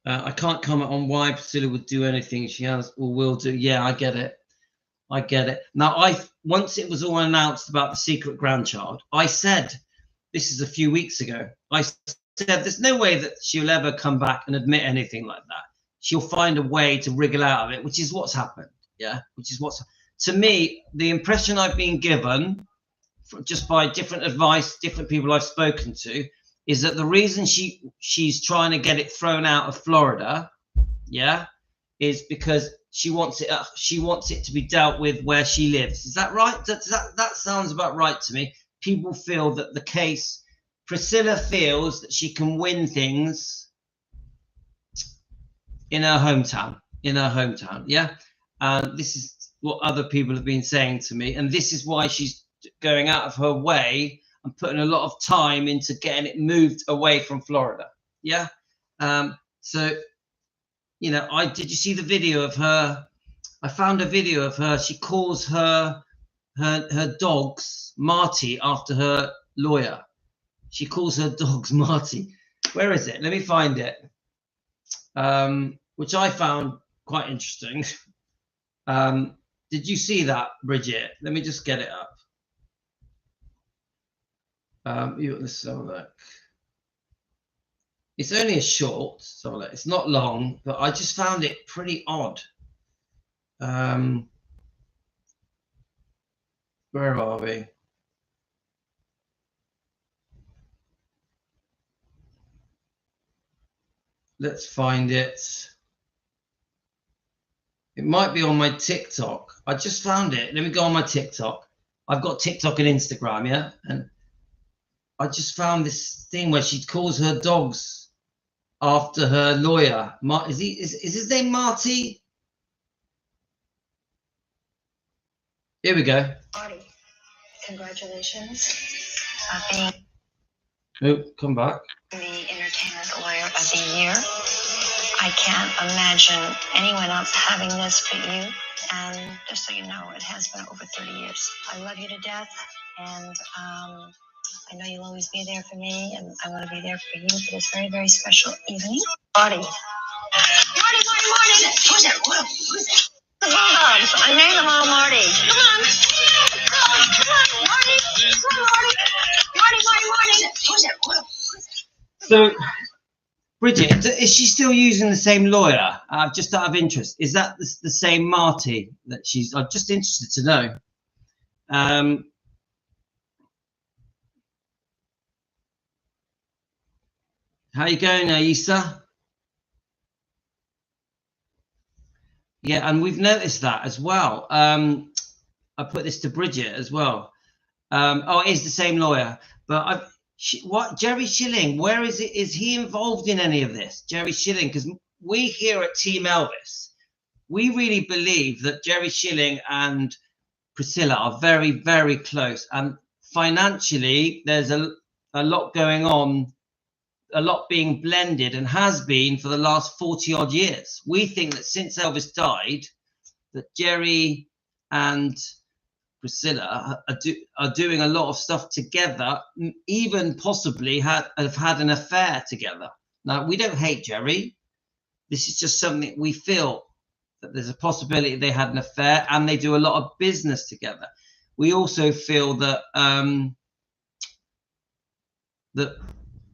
I can't comment on why Priscilla would do anything she has or will do. Yeah, I get it. I get it. Now, once it was all announced about the secret grandchild, I said, this is a few weeks ago, I said, there's no way that she'll ever come back and admit anything like that. She'll find a way to wriggle out of it, which is what's happened. Yeah, to me, the impression I've been given, just by different advice, different people I've spoken to, is that the reason she's trying to get it thrown out of Florida, yeah, is because she wants it to be dealt with where she lives. Is that right? That sounds about right to me. People feel that the case, Priscilla feels that she can win things in her hometown. Yeah. And this is what other people have been saying to me, and this is why she's going out of her way and putting a lot of time into getting it moved away from Florida. Yeah. So, did you see the video of her? I found a video of her. She calls her dogs Marty after her lawyer. She calls her dogs Marty. Where is it? Let me find it. Which I found quite interesting. Did you see that, Brigitte? Let me just get it up. Let's have a look. It's only a short, so it's not long, but I just found it pretty odd. Where are we? Let's find it. It might be on my TikTok. I just found it. Let me go on my TikTok. I've got TikTok and Instagram, yeah? And I just found this thing where she calls her dogs after her lawyer. Is his name Marty? Here we go. Marty, congratulations. Come back. The Entertainment Lawyer of the Year. I can't imagine anyone else having this but you. And just so you know, it has been over 30 years. I love you to death, and I know you'll always be there for me, and I want to be there for you for this very, very special evening. Marty. Marty. Who's it? The Bulldogs. I named them all Marty. Come on, Marty. Marty. Who's it? So, Brigitte, is she still using the same lawyer? Just out of interest, is that the same Marty that she's? I'm just interested to know. How you going, Aisa? Yeah, and we've noticed that as well. I put this to Brigitte as well. It is the same lawyer, but what Jerry Schilling? Where is it? Is he involved in any of this, Jerry Schilling? Because we here at Team Elvis, we really believe that Jerry Schilling and Priscilla are very, very close, and financially, there's a lot going on. A lot being blended, and has been for the last 40 odd years. We think that since Elvis died, that Jerry and Priscilla are doing a lot of stuff together, even possibly have had an affair together. Now, we don't hate Jerry. This is just something we feel that there's a possibility they had an affair, and they do a lot of business together. We also feel that that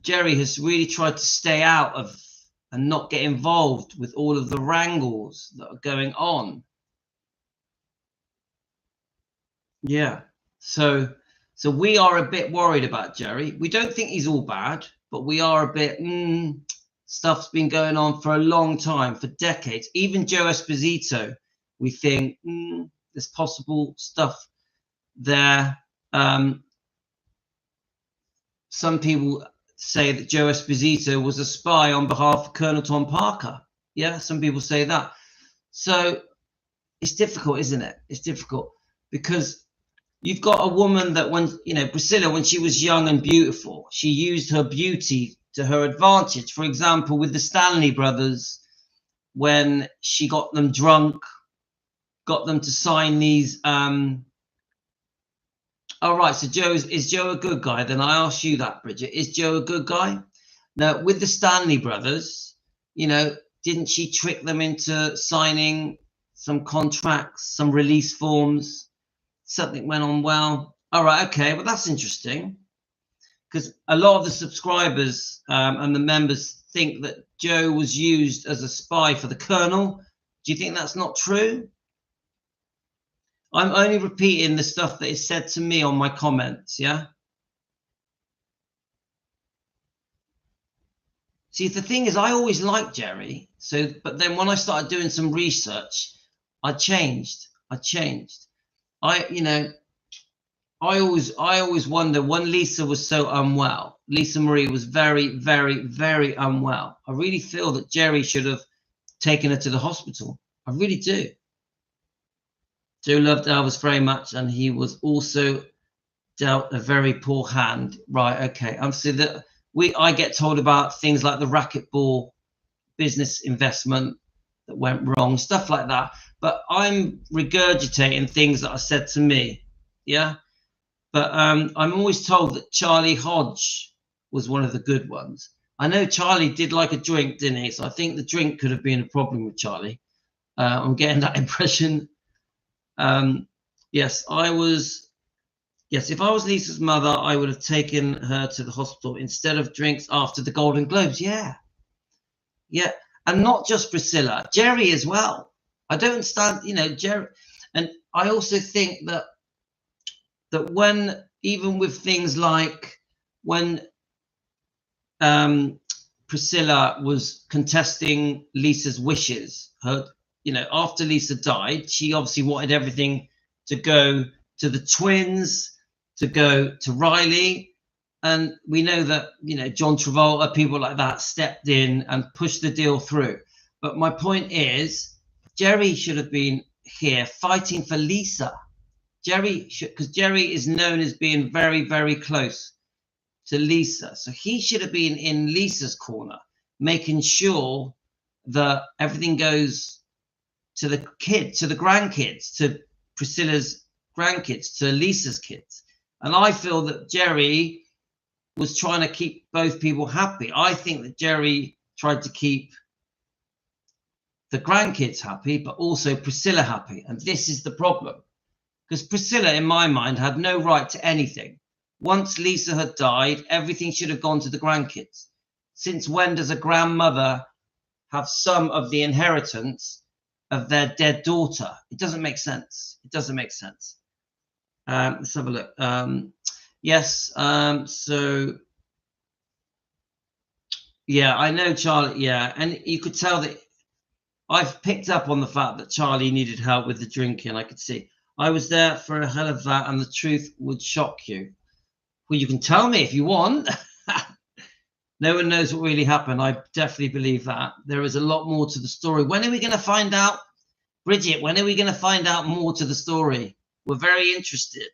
Jerry has really tried to stay out of and not get involved with all of the wrangles that are going on. Yeah. So we are a bit worried about Jerry. We don't think he's all bad, but we are a bit, stuff's been going on for a long time, for decades. Even Joe Esposito, we think there's possible stuff there. Some people say that Joe Esposito was a spy on behalf of Colonel Tom Parker. Yeah, some people say that. So it's difficult, isn't it? It's difficult because you've got a woman that Priscilla, when she was young and beautiful, she used her beauty to her advantage. For example, with the Stanley brothers, when she got them drunk, got them to sign these. All right, so is Joe a good guy? Then I ask you that, Brigitte. Is Joe a good guy? Now, with the Stanley brothers, didn't she trick them into signing some contracts, some release forms? Something went on well. All right, okay, well, that's interesting. Because a lot of the subscribers and the members think that Joe was used as a spy for the Colonel. Do you think that's not true? I'm only repeating the stuff that is said to me on my comments, yeah? See, the thing is, I always liked Jerry. But then when I started doing some research, I changed. I always wonder, when Lisa was so unwell, Lisa Marie was very, very, very unwell. I really feel that Jerry should have taken her to the hospital. I really do. Joe loved Elvis very much, and he was also dealt a very poor hand. Right, okay. So that I get told about things like the racquetball business investment that went wrong, stuff like that. But I'm regurgitating things that are said to me, yeah. But I'm always told that Charlie Hodge was one of the good ones. I know Charlie did like a drink, didn't he? So I think the drink could have been a problem with Charlie. I'm getting that impression. Yes, if I was Lisa's mother, I would have taken her to the hospital instead of drinks after the Golden Globes. Yeah. And not just Priscilla, Jerry as well. I don't understand, Jerry. And I also think that when, even with things like when Priscilla was contesting Lisa's wishes, after Lisa died, she obviously wanted everything to go to the twins, to go to Riley. And we know that, John Travolta, people like that stepped in and pushed the deal through. But my point is, Jerry should have been here fighting for Lisa. Because Jerry is known as being very, very close to Lisa. So he should have been in Lisa's corner, making sure that everything goes to the kids, to the grandkids, to Priscilla's grandkids, to Lisa's kids. And I feel that Jerry was trying to keep both people happy. I think that Jerry tried to keep the grandkids happy, but also Priscilla happy. And this is the problem. Because Priscilla, in my mind, had no right to anything. Once Lisa had died, everything should have gone to the grandkids. Since when does a grandmother have some of the inheritance of their dead daughter? It doesn't make sense. Let's have a look. Yes. So, yeah, I know Charlie. Yeah. And you could tell that I've picked up on the fact that Charlie needed help with the drinking. I could see. I was there for a hell of that, and the truth would shock you. Well, you can tell me if you want. No one knows what really happened. I definitely believe that. There is a lot more to the story. When are we going to find out? Brigitte, when are we going to find out more to the story? We're very interested.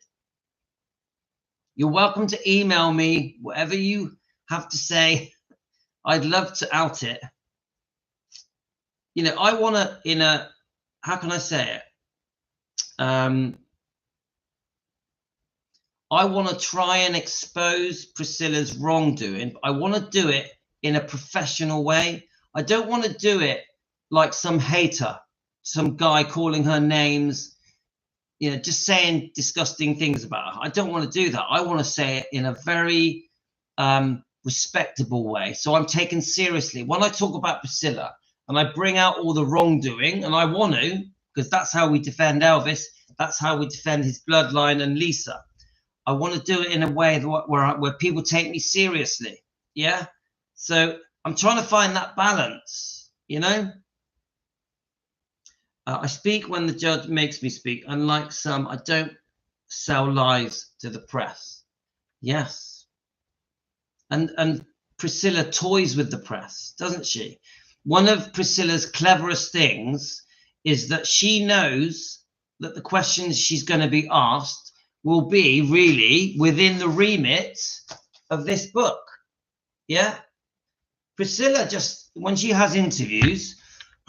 You're welcome to email me whatever you have to say. I'd love to out it. I want to, how can I say it? I want to try and expose Priscilla's wrongdoing, but I want to do it in a professional way. I don't want to do it like some hater, some guy calling her names, you know, just saying disgusting things about her. I don't want to do that. I want to say it in a very respectable way. So I'm taken seriously. When I talk about Priscilla and I bring out all the wrongdoing, and I want to, because that's how we defend Elvis, that's how we defend his bloodline and Lisa. I want to do it in a way where people take me seriously. Yeah. So I'm trying to find that balance, you know. I speak when the judge makes me speak. Unlike some, I don't sell lies to the press. Yes. And Priscilla toys with the press, doesn't she? One of Priscilla's cleverest things is that she knows that the questions she's going to be asked will be really within the remit of this book. Yeah. Priscilla, just when she has interviews,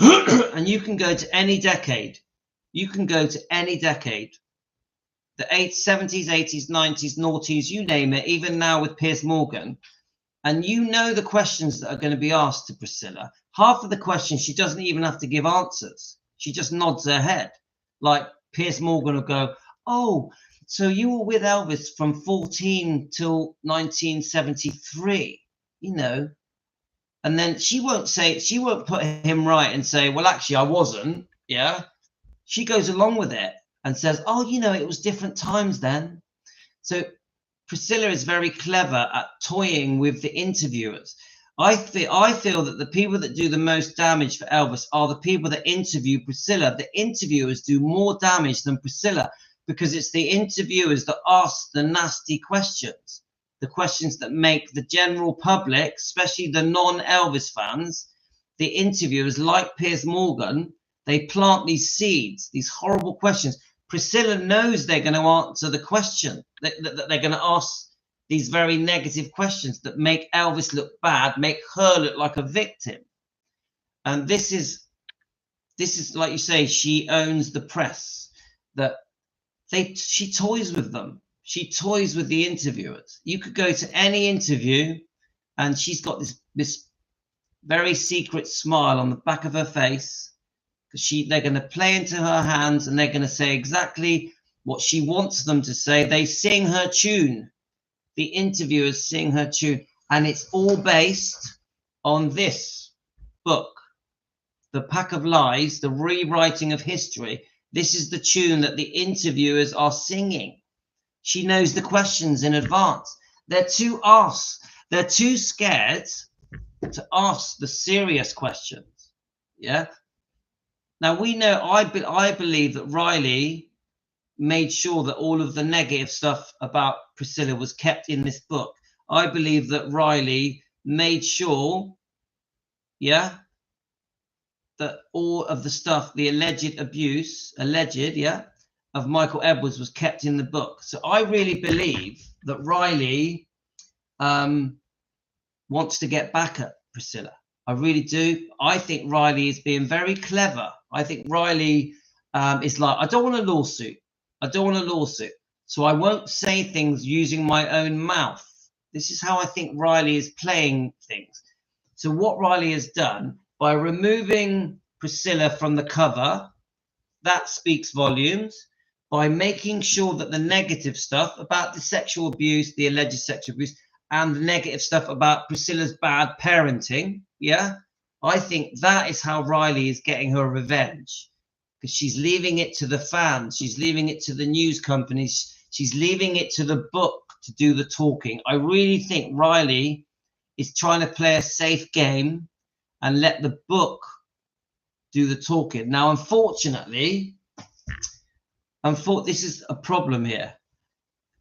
and you can go to any decade, the 70s, 80s, 90s, noughties, you name it, even now with Piers Morgan, and you know the questions that are going to be asked to Priscilla. Half of the questions she doesn't even have to give answers. She just nods her head. Like Piers Morgan will go, oh, so you were with Elvis from 14 till 1973, you know. And then she won't put him right and say, well, actually, I wasn't. Yeah. She goes along with it and says, oh, you know, it was different times then. So Priscilla is very clever at toying with the interviewers. I feel that the people that do the most damage for Elvis are the people that interview Priscilla. The interviewers do more damage than Priscilla, because it's the interviewers that ask the nasty questions, the questions that make the general public, especially the non-Elvis fans, the interviewers like Piers Morgan, they plant these seeds, these horrible questions. Priscilla knows they're going to answer the question, that they're going to ask these very negative questions that make Elvis look bad, make her look like a victim. And this is like you say, she owns the press, that she toys with them. She toys with the interviewers. You could go to any interview and she's got this very secret smile on the back of her face, because they're going to play into her hands and they're going to say exactly what she wants them to say. They sing her tune. The interviewers sing her tune, and it's all based on this book, The Pack of Lies, The Rewriting of History. This is the tune that the interviewers are singing. She knows the questions in advance. They're too scared to ask the serious questions. Yeah. Now we know, I believe that Riley made sure that all of the negative stuff about Priscilla was kept in this book. I believe that Riley made sure, yeah, that all of the stuff, the alleged abuse, of Michael Edwards was kept in the book. So I really believe that Riley wants to get back at Priscilla. I really do. I think Riley is being very clever. I think Riley is like, I don't want a lawsuit. So I won't say things using my own mouth. This is how I think Riley is playing things. So what Riley has done, by removing Priscilla from the cover, that speaks volumes. By making sure that the negative stuff about the sexual abuse, the alleged sexual abuse, and the negative stuff about Priscilla's bad parenting, yeah, I think that is how Riley is getting her revenge, because she's leaving it to the fans, she's leaving it to the news companies, she's leaving it to the book to do the talking. I really think Riley is trying to play a safe game and let the book do the talking. Now, unfortunately, this is a problem here.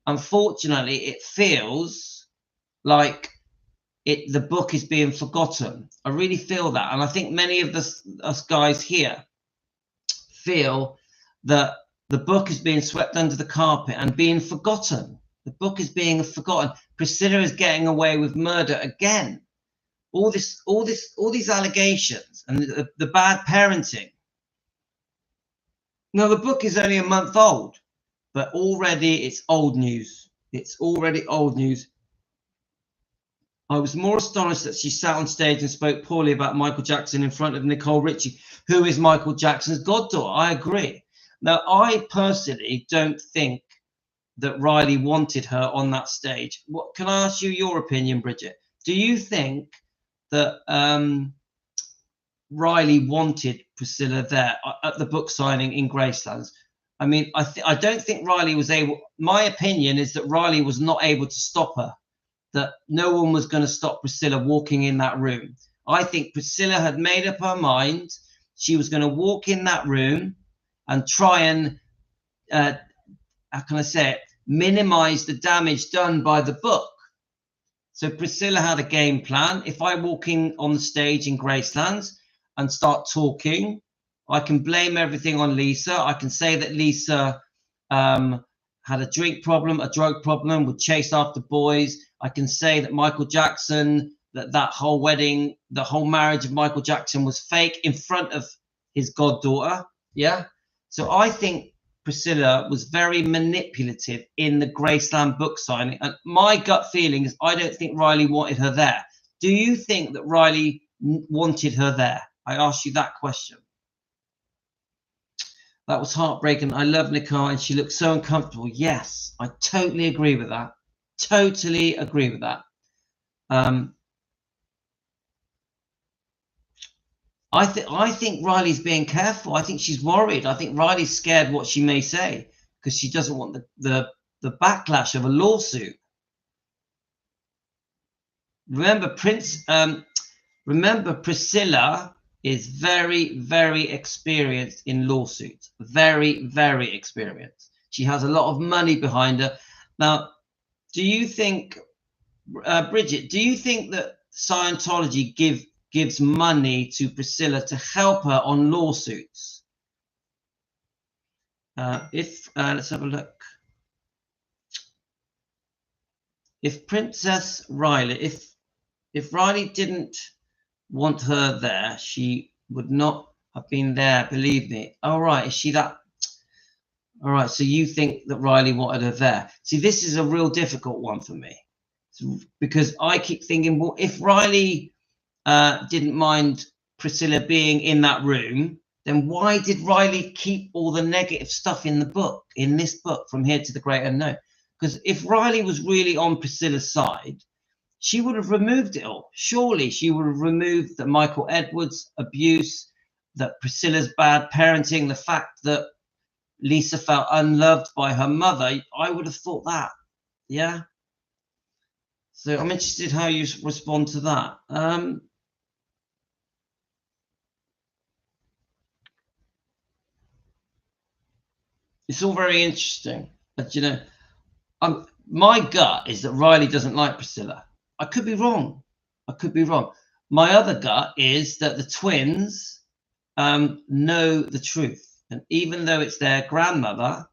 Unfortunately, it feels like the book is being forgotten. I really feel that. And I think many of us guys here feel that the book is being swept under the carpet and being forgotten. The book is being forgotten. Priscilla is getting away with murder again. All these allegations and the bad parenting. Now, the book is only a month old, but already it's old news. It's already old news. I was more astonished that she sat on stage and spoke poorly about Michael Jackson in front of Nicole Richie, who is Michael Jackson's goddaughter. I agree. Now, I personally don't think that Riley wanted her on that stage. What can I ask you your opinion, Brigitte? Do you think that Riley wanted Priscilla there at the book signing in Gracelands? I mean, I don't think Riley was able. My opinion is that Riley was not able to stop her. That no one was going to stop Priscilla walking in that room. I think Priscilla had made up her mind. She was going to walk in that room and try and, how can I say it, minimize the damage done by the book. So Priscilla had a game plan. If I walk in on the stage in Gracelands and start talking, I can blame everything on Lisa. I can say that Lisa had a drink problem, a drug problem, would chase after boys. I can say that Michael Jackson, that whole wedding, the whole marriage of Michael Jackson was fake in front of his goddaughter. Yeah. So I think Priscilla was very manipulative in the Graceland book signing. And my gut feeling is I don't think Riley wanted her there. Do you think that Riley wanted her there? I asked you that question. That was heartbreaking. I love Nicole and she looked so uncomfortable. Yes, I totally agree with that. Totally agree with that. I think Riley's being careful. I think she's worried. I think Riley's scared what she may say because she doesn't want the backlash of a lawsuit. Remember, Priscilla is very, very experienced in lawsuits. Very, very experienced. She has a lot of money behind her. Now, do you think, Brigitte, do you think that Scientology gives money to Priscilla to help her on lawsuits? Let's have a look. If Princess Riley, if Riley didn't want her there, she would not have been there, believe me. All right, is she that? All right, so you think that Riley wanted her there. See, this is a real difficult one for me because I keep thinking, well, if Riley didn't mind Priscilla being in that room, then why did Riley keep all the negative stuff in the book, in this book, From Here to the Great Unknown? Because if Riley was really on Priscilla's side, she would have removed it all. Surely she would have removed the Michael Edwards abuse, that Priscilla's bad parenting, the fact that Lisa felt unloved by her mother. I would have thought that. Yeah. So I'm interested how you respond to that. It's all very interesting. But, you know, my gut is that Riley doesn't like Priscilla. I could be wrong. I could be wrong. My other gut is that the twins know the truth. And even though it's their grandmother,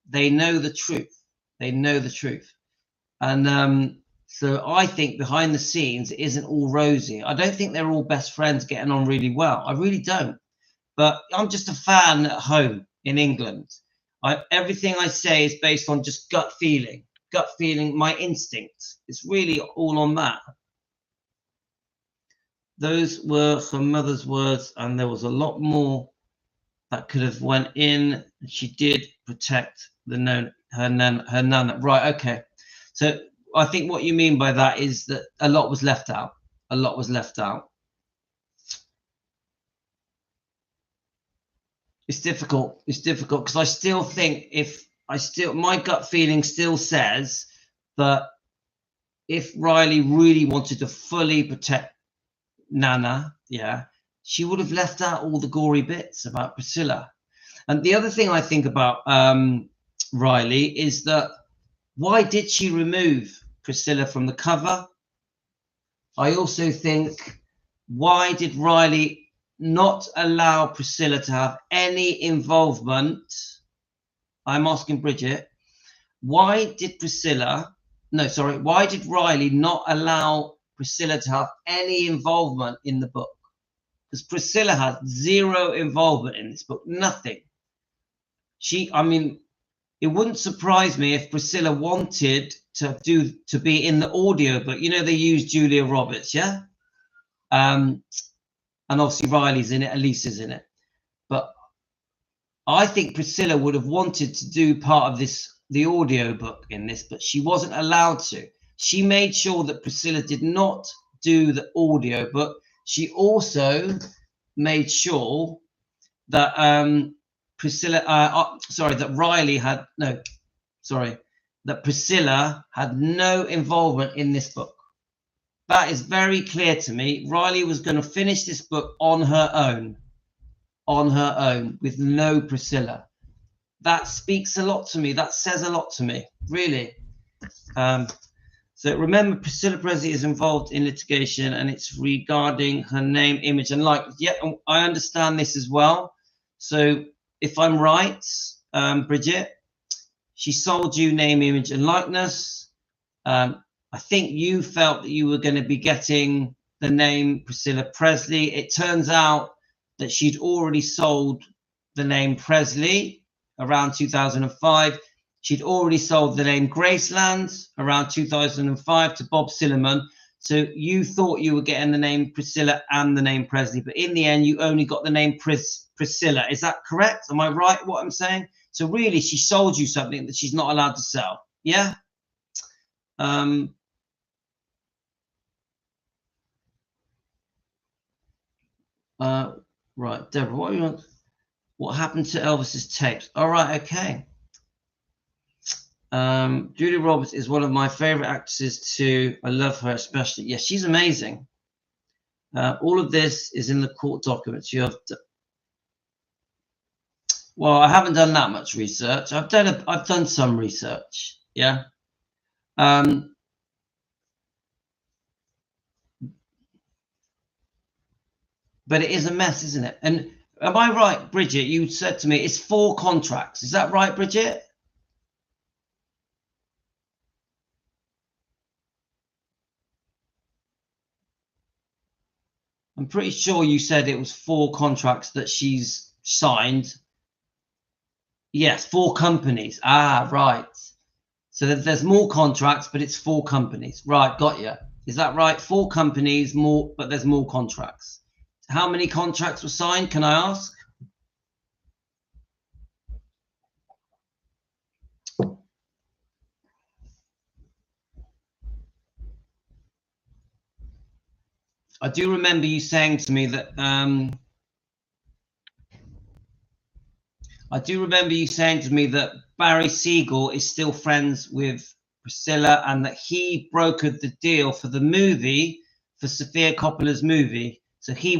they know the truth. They know the truth. And so I think behind the scenes, it isn't all rosy. I don't think they're all best friends getting on really well. I really don't. But I'm just a fan at home in England. Everything I say is based on just gut feeling, my instinct. It's really all on that. Those were her mother's words, and there was a lot more that could have went in. She did protect her nana. Right, okay. So I think what you mean by that is that a lot was left out. A lot was left out. It's difficult. It's difficult because I still think my gut feeling still says that if Riley really wanted to fully protect Nana, yeah, she would have left out all the gory bits about Priscilla. And the other thing I think about Riley is that why did she remove Priscilla from the cover? I also think, why did Riley not allow Priscilla to have any involvement? I'm asking Brigitte, why did Riley not allow Priscilla to have any involvement in the book? Because Priscilla had zero involvement in this book, nothing. I mean, it wouldn't surprise me if Priscilla wanted to be in the audio, but you know, they use Julia Roberts, yeah? And obviously Riley's in it, Elisa's in it. But I think Priscilla would have wanted to do part of the audio book in this, but she wasn't allowed to. She made sure that Priscilla did not do the audio book. She also made sure that that Priscilla had no involvement in this book. That is very clear to me. Riley was going to finish this book on her own, with no Priscilla. That speaks a lot to me. That says a lot to me, really. So remember, Priscilla Presley is involved in litigation, and it's regarding her name, image, and likeness. Yeah, I understand this as well. So if I'm right, Brigitte, she sold you name, image, and likeness. I think you felt that you were going to be getting the name Priscilla Presley. It turns out that she'd already sold the name Presley around 2005. She'd already sold the name Graceland around 2005 to Bob Silliman. So you thought you were getting the name Priscilla and the name Presley, but in the end, you only got the name Priscilla. Is that correct? Am I right what I'm saying? So really, she sold you something that she's not allowed to sell. Yeah? Right, Deborah, what happened to Elvis's tapes? All right, okay. Julia Roberts is one of my favorite actresses too. I love her especially. Yes, she's amazing. All of this is in the court documents. You have to... Well, I haven't done that much research. I've done some research. Yeah. But it is a mess, isn't it? And am I right, Brigitte? You said to me it's 4 contracts. Is that right, Brigitte? I'm pretty sure you said it was 4 contracts that she's signed. Yes, 4 companies. Ah, right. So there's more contracts, but it's 4 companies. Right, got you. Is that right? 4 companies, more, but there's more contracts. How many contracts were signed, can I ask? I do remember you saying to me that Barry Siegel is still friends with Priscilla, and that he brokered the deal for the movie, for Sofia Coppola's movie. So he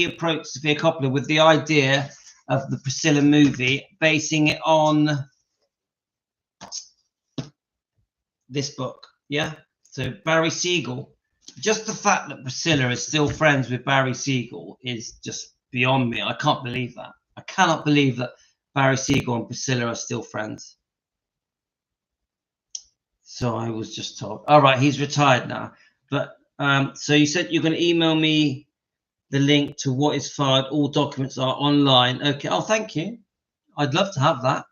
approached Sofia Coppola with the idea of the Priscilla movie, basing it on this book. Yeah. So Barry Siegel, just the fact that Priscilla is still friends with Barry Siegel is just beyond me. I can't believe that. I cannot believe that Barry Siegel and Priscilla are still friends. So I was just told. All right, he's retired now. But so you said you're going to email me the link to what is filed. All documents are online. Okay. Oh, thank you. I'd love to have that.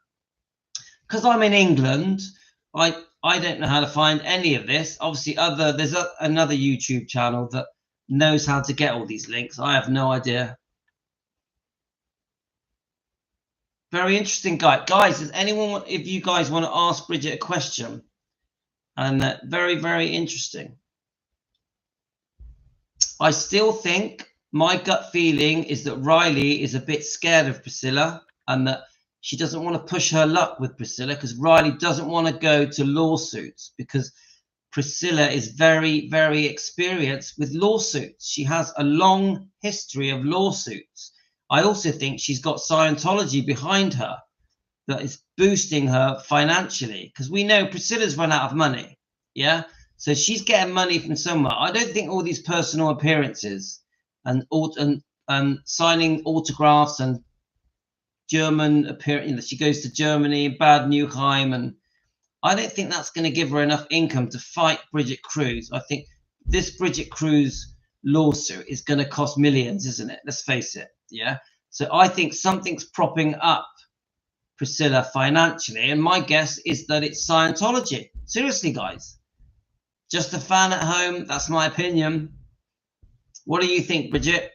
Because I'm in England, I don't know how to find any of this. Obviously, there's another YouTube channel that knows how to get all these links. I have no idea. Very interesting guy. Guys, does anyone, if you guys want to ask Brigitte a question? And very, very interesting. I still think my gut feeling is that Riley is a bit scared of Priscilla, and that she doesn't want to push her luck with Priscilla, because Riley doesn't want to go to lawsuits, because Priscilla is very, very experienced with lawsuits. She has a long history of lawsuits. I also think she's got Scientology behind her that is boosting her financially, because we know Priscilla's run out of money. Yeah. So she's getting money from somewhere. I don't think all these personal appearances and signing autographs and German appearance, she goes to Germany, Bad Neuheim, and I don't think that's going to give her enough income to fight Brigitte Kruse. I think this Brigitte Kruse lawsuit is going to cost millions, isn't it? Let's face it. Yeah. So I think something's propping up Priscilla financially, and my guess is that it's Scientology. Seriously, guys. Just a fan at home, that's my opinion. What do you think, Brigitte?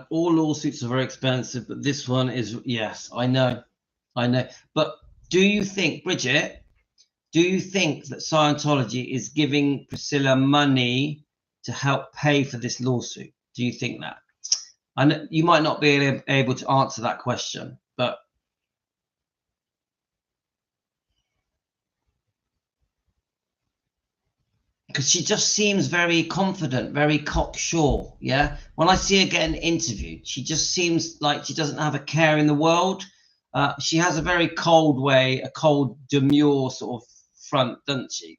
All lawsuits are very expensive, but this one is, yes, I know. But do you think, Brigitte, do you think that Scientology is giving Priscilla money to help pay for this lawsuit? Do you think that? I know you might not be able to answer that question, but because she just seems very confident, very cocksure. Yeah. When I see her getting interviewed, she just seems like she doesn't have a care in the world. She has a very cold way, a cold, demure sort of front, doesn't she?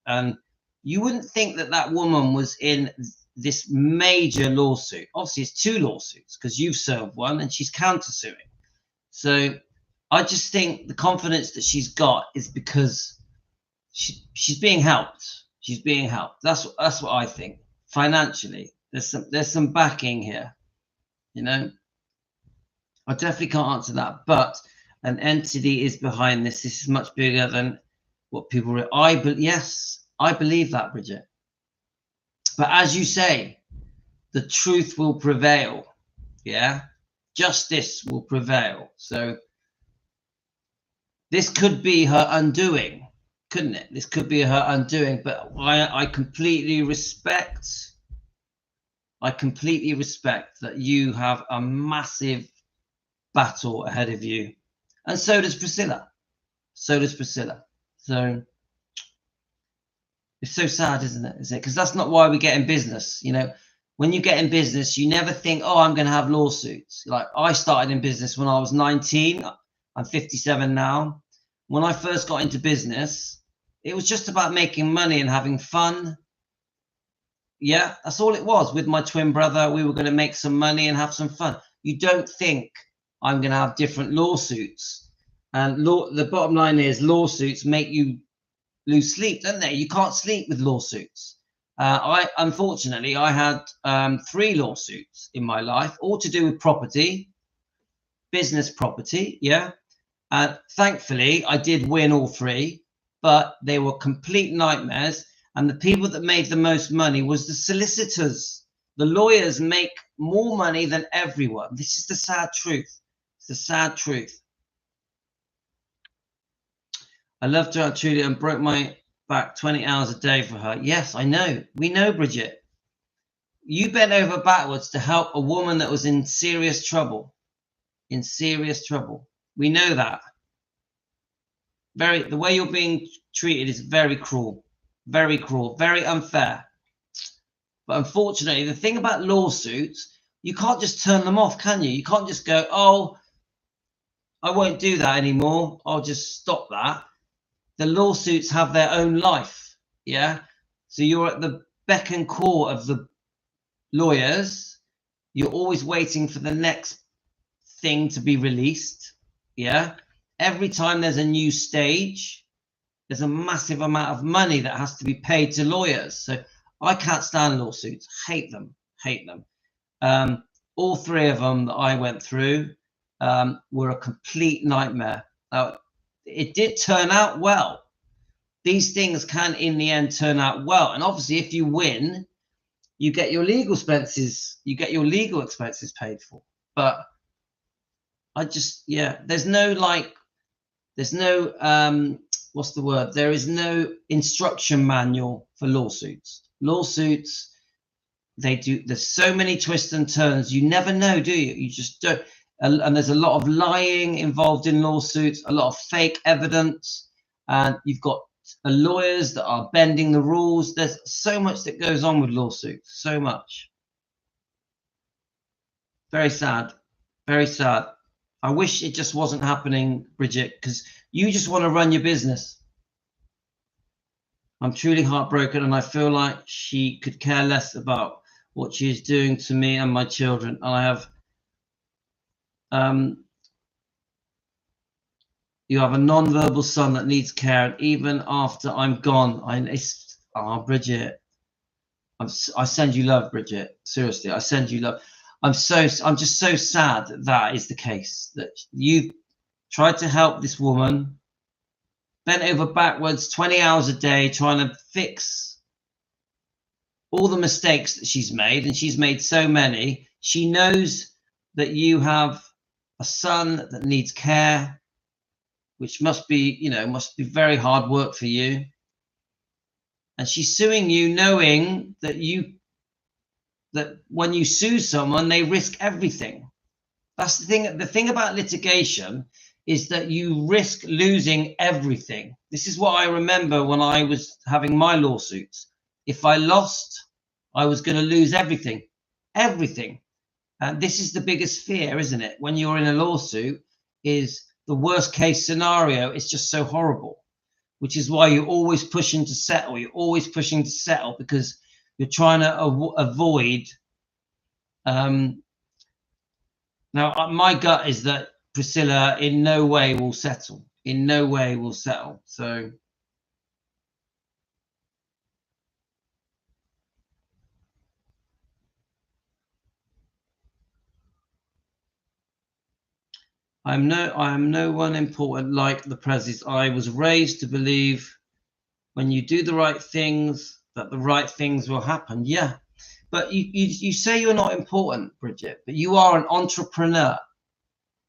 And you wouldn't think that that woman was in this major lawsuit. Obviously, it's 2 lawsuits because you've served one and she's countersuing. So I just think the confidence that she's got is because she's being helped. She's being helped. That's what I think. Financially, there's some backing here. You know, I definitely can't answer that. But an entity is behind this. This is much bigger than what people. Yes, I believe that, Brigitte. But as you say, the truth will prevail. Yeah, justice will prevail. So this could be her undoing, couldn't it? This could be her undoing. But I completely respect. I completely respect that you have a massive battle ahead of you, and so does Priscilla. So it's so sad, isn't it? Because that's not why we get in business. You know, when you get in business, you never think, oh, I'm going to have lawsuits. Like, I started in business when I was 19. I'm 57 now. When I first got into business, it was just about making money and having fun. Yeah, that's all it was. With my twin brother, we were going to make some money and have some fun. You don't think I'm going to have different lawsuits. And the bottom line is lawsuits make you lose sleep, don't they? You can't sleep with lawsuits. Unfortunately, I had 3 lawsuits in my life, all to do with property, business property. Yeah. Thankfully, I did win all 3, but they were complete nightmares. And the people that made the most money was the solicitors. The lawyers make more money than everyone. This is the sad truth. It's the sad truth. I loved her truly and broke my back 20 hours a day for her. Yes, I know. We know, Brigitte. You bent over backwards to help a woman that was in serious trouble. In serious trouble. We know that. The way you're being treated is very cruel. Very cruel. Very unfair. But unfortunately, the thing about lawsuits, you can't just turn them off, can you? You can't just go, oh, I won't do that anymore. I'll just stop that. The lawsuits have their own life. Yeah. So you're at the beck and call of the lawyers. You're always waiting for the next thing to be released. Yeah. Every time there's a new stage, there's a massive amount of money that has to be paid to lawyers. So I can't stand lawsuits. Hate them. All 3 of them that I went through were a complete nightmare. It did turn out well. These things can, in the end, turn out well. And obviously, if you win, you get your legal expenses. You get your legal expenses paid for. But I just, there's no what's the word? There is no instruction manual for lawsuits. Lawsuits, there's so many twists and turns. You never know, do you? You just don't. And there's a lot of lying involved in lawsuits, a lot of fake evidence, and you've got lawyers that are bending the rules. There's so much that goes on with lawsuits, so much. Very sad, very sad. I wish it just wasn't happening, Brigitte, because you just want to run your business. I'm truly heartbroken, and I feel like she could care less about what she is doing to me and my children. And I have, you have a non-verbal son that needs care, and even after I'm gone, Bridget, I send you love, Bridget. Seriously, I send you love. I'm just so sad that that is the case. That you tried to help this woman, bent over backwards, 20 hours a day, trying to fix all the mistakes that she's made, and she's made so many. She knows that you have a son that needs care, which must be, must be very hard work for you. And she's suing you knowing that when you sue someone, they risk everything. That's the thing. The thing about litigation is that you risk losing everything. This is what I remember when I was having my lawsuits. If I lost, I was going to lose everything. Everything. And this is the biggest fear, isn't it? When you're in a lawsuit, is the worst case scenario is just so horrible, which is why you're always pushing to settle. You're always pushing to settle because you're trying to avoid. Now, my gut is that Priscilla in no way will settle. In no way will settle. So I am no one important like the Presleys. I was raised to believe when you do the right things, that the right things will happen. Yeah. But you say you're not important, Brigitte, but you are an entrepreneur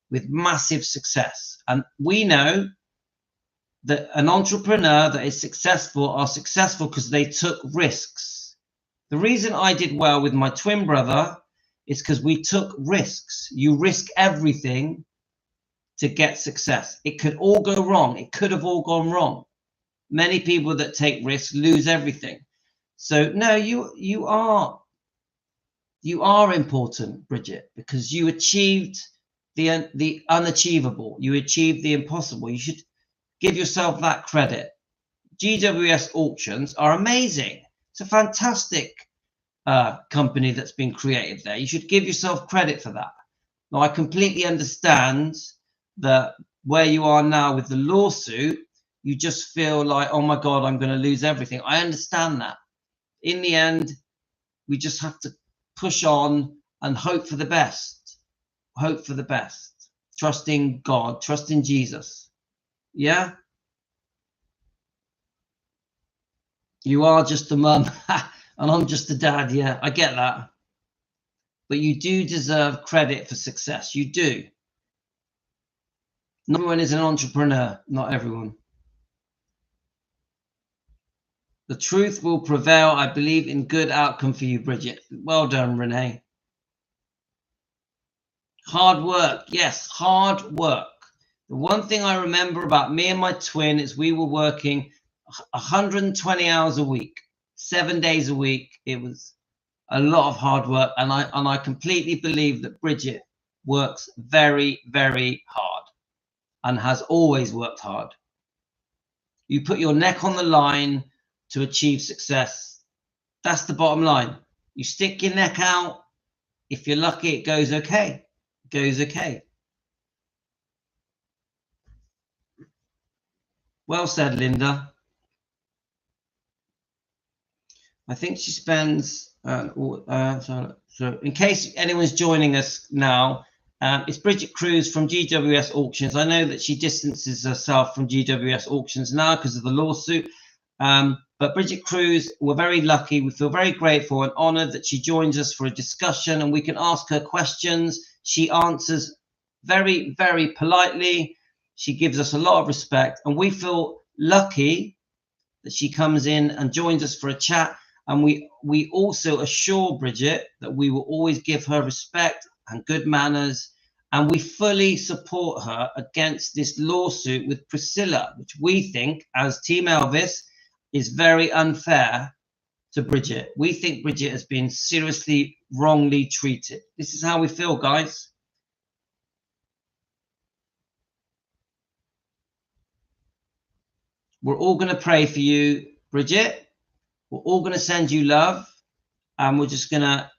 with massive success. And we know that an entrepreneur that is successful are successful because they took risks. The reason I did well with my twin brother is because we took risks. You risk everything to get success. It could all go wrong. It could have all gone wrong. Many people that take risks lose everything. So no, you are important, Brigitte, because you achieved the unachievable. You achieved the impossible. You should give yourself that credit. GWS auctions are amazing. It's a fantastic company that's been created there. You should give yourself credit for that. Now, I completely understand that where you are now with the lawsuit, you just feel like, oh my God, I'm going to lose everything. I understand that. In the end, we just have to push on and hope for the best. Hope for the best. Trusting God, trusting Jesus. Yeah? You are just a mum and I'm just a dad. Yeah, I get that. But you do deserve credit for success. You do. Not everyone is an entrepreneur. Not everyone. The truth will prevail. I believe in good outcome for you, Brigitte. Well done, Renee. Hard work. Yes, hard work. The one thing I remember about me and my twin is we were working 120 hours a week, 7 days a week. It was a lot of hard work, and I completely believe that Brigitte works very, very hard and has always worked hard. You put your neck on the line to achieve success. That's the bottom line. You stick your neck out. If you're lucky, it goes okay. It goes okay. Well said, Linda. I think she spends, so in case anyone's joining us now, it's Brigitte Kruse from GWS Auctions. I know that she distances herself from GWS Auctions now because of the lawsuit. But Brigitte Kruse, we're very lucky. We feel very grateful and honored that she joins us for a discussion and we can ask her questions. She answers very, very politely. She gives us a lot of respect, and we feel lucky that she comes in and joins us for a chat. And we also assure Brigitte that we will always give her respect and good manners, and we fully support her against this lawsuit with Priscilla, which we think, as Team Elvis, is very unfair to Brigitte. We think Brigitte has been seriously wrongly treated. This is how we feel, guys. We're all going to pray for you. Brigitte, we're all going to send you love, and we're just going to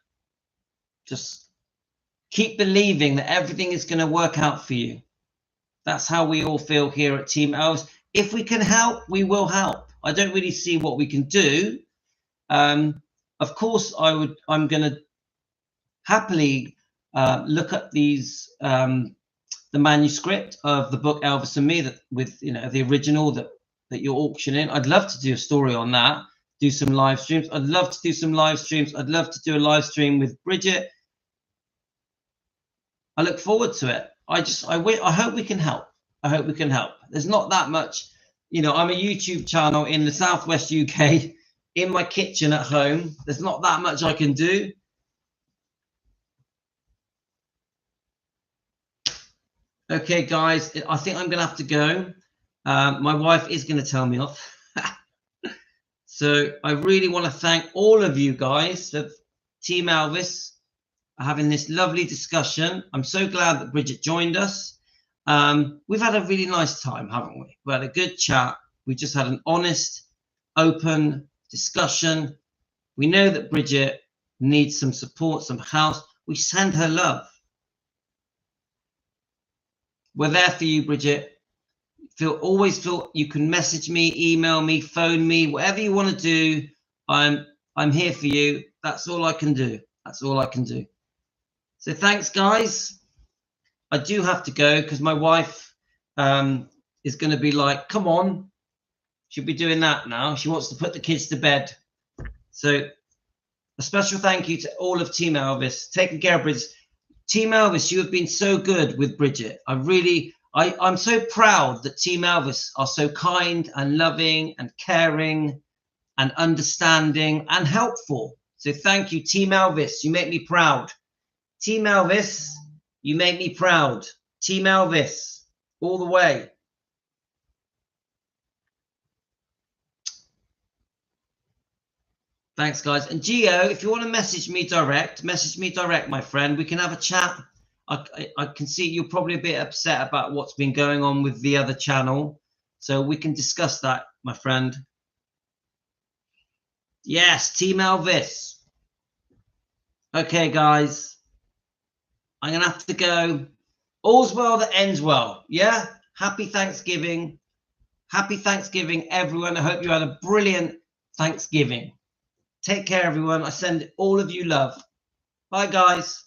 keep believing that everything is going to work out for you. That's how we all feel here at Team Elvis. If we can help, we will help. I don't really see what we can do. Of course, I'm going to happily look at these, the manuscript of the book Elvis and Me, that with the original that you're auctioning. I'd love to do a story on that. Do some live streams. I'd love to do some live streams. I'd love to do a live stream with Brigitte. I look forward to it. I hope we can help. I hope we can help. There's not that much, I'm a YouTube channel in the Southwest UK, in my kitchen at home. There's not that much I can do. Okay, guys, I think I'm going to have to go. My wife is going to tell me off. So I really want to thank all of you guys of Team Elvis for having this lovely discussion. I'm so glad that Brigitte joined us. We've had a really nice time, haven't we? We had a good chat. We just had an honest, open discussion. We know that Brigitte needs some support, some help. We send her love. We're there for you, Brigitte. Always feel you can message me, email me, phone me, whatever you want to do. I'm here for you. That's all I can do. That's all I can do. So thanks, guys. I do have to go because my wife is going to be like, come on. She'll be doing that now. She wants to put the kids to bed. So a special thank you to all of Team Elvis, taking care of Brigitte. Team Elvis, you have been so good with Brigitte. I'm so proud that Team Elvis are so kind and loving and caring and understanding and helpful. So thank you, Team Elvis. You make me proud. Team Elvis, you make me proud. Team Elvis, all the way. Thanks, guys. And Gio, if you want to message me direct, my friend. We can have a chat. I can see you're probably a bit upset about what's been going on with the other channel. So we can discuss that, my friend. Yes, Team Elvis. Okay, guys. I'm going to have to go. All's well that ends well. Yeah? Happy Thanksgiving. Happy Thanksgiving, everyone. I hope you had a brilliant Thanksgiving. Take care, everyone. I send all of you love. Bye, guys.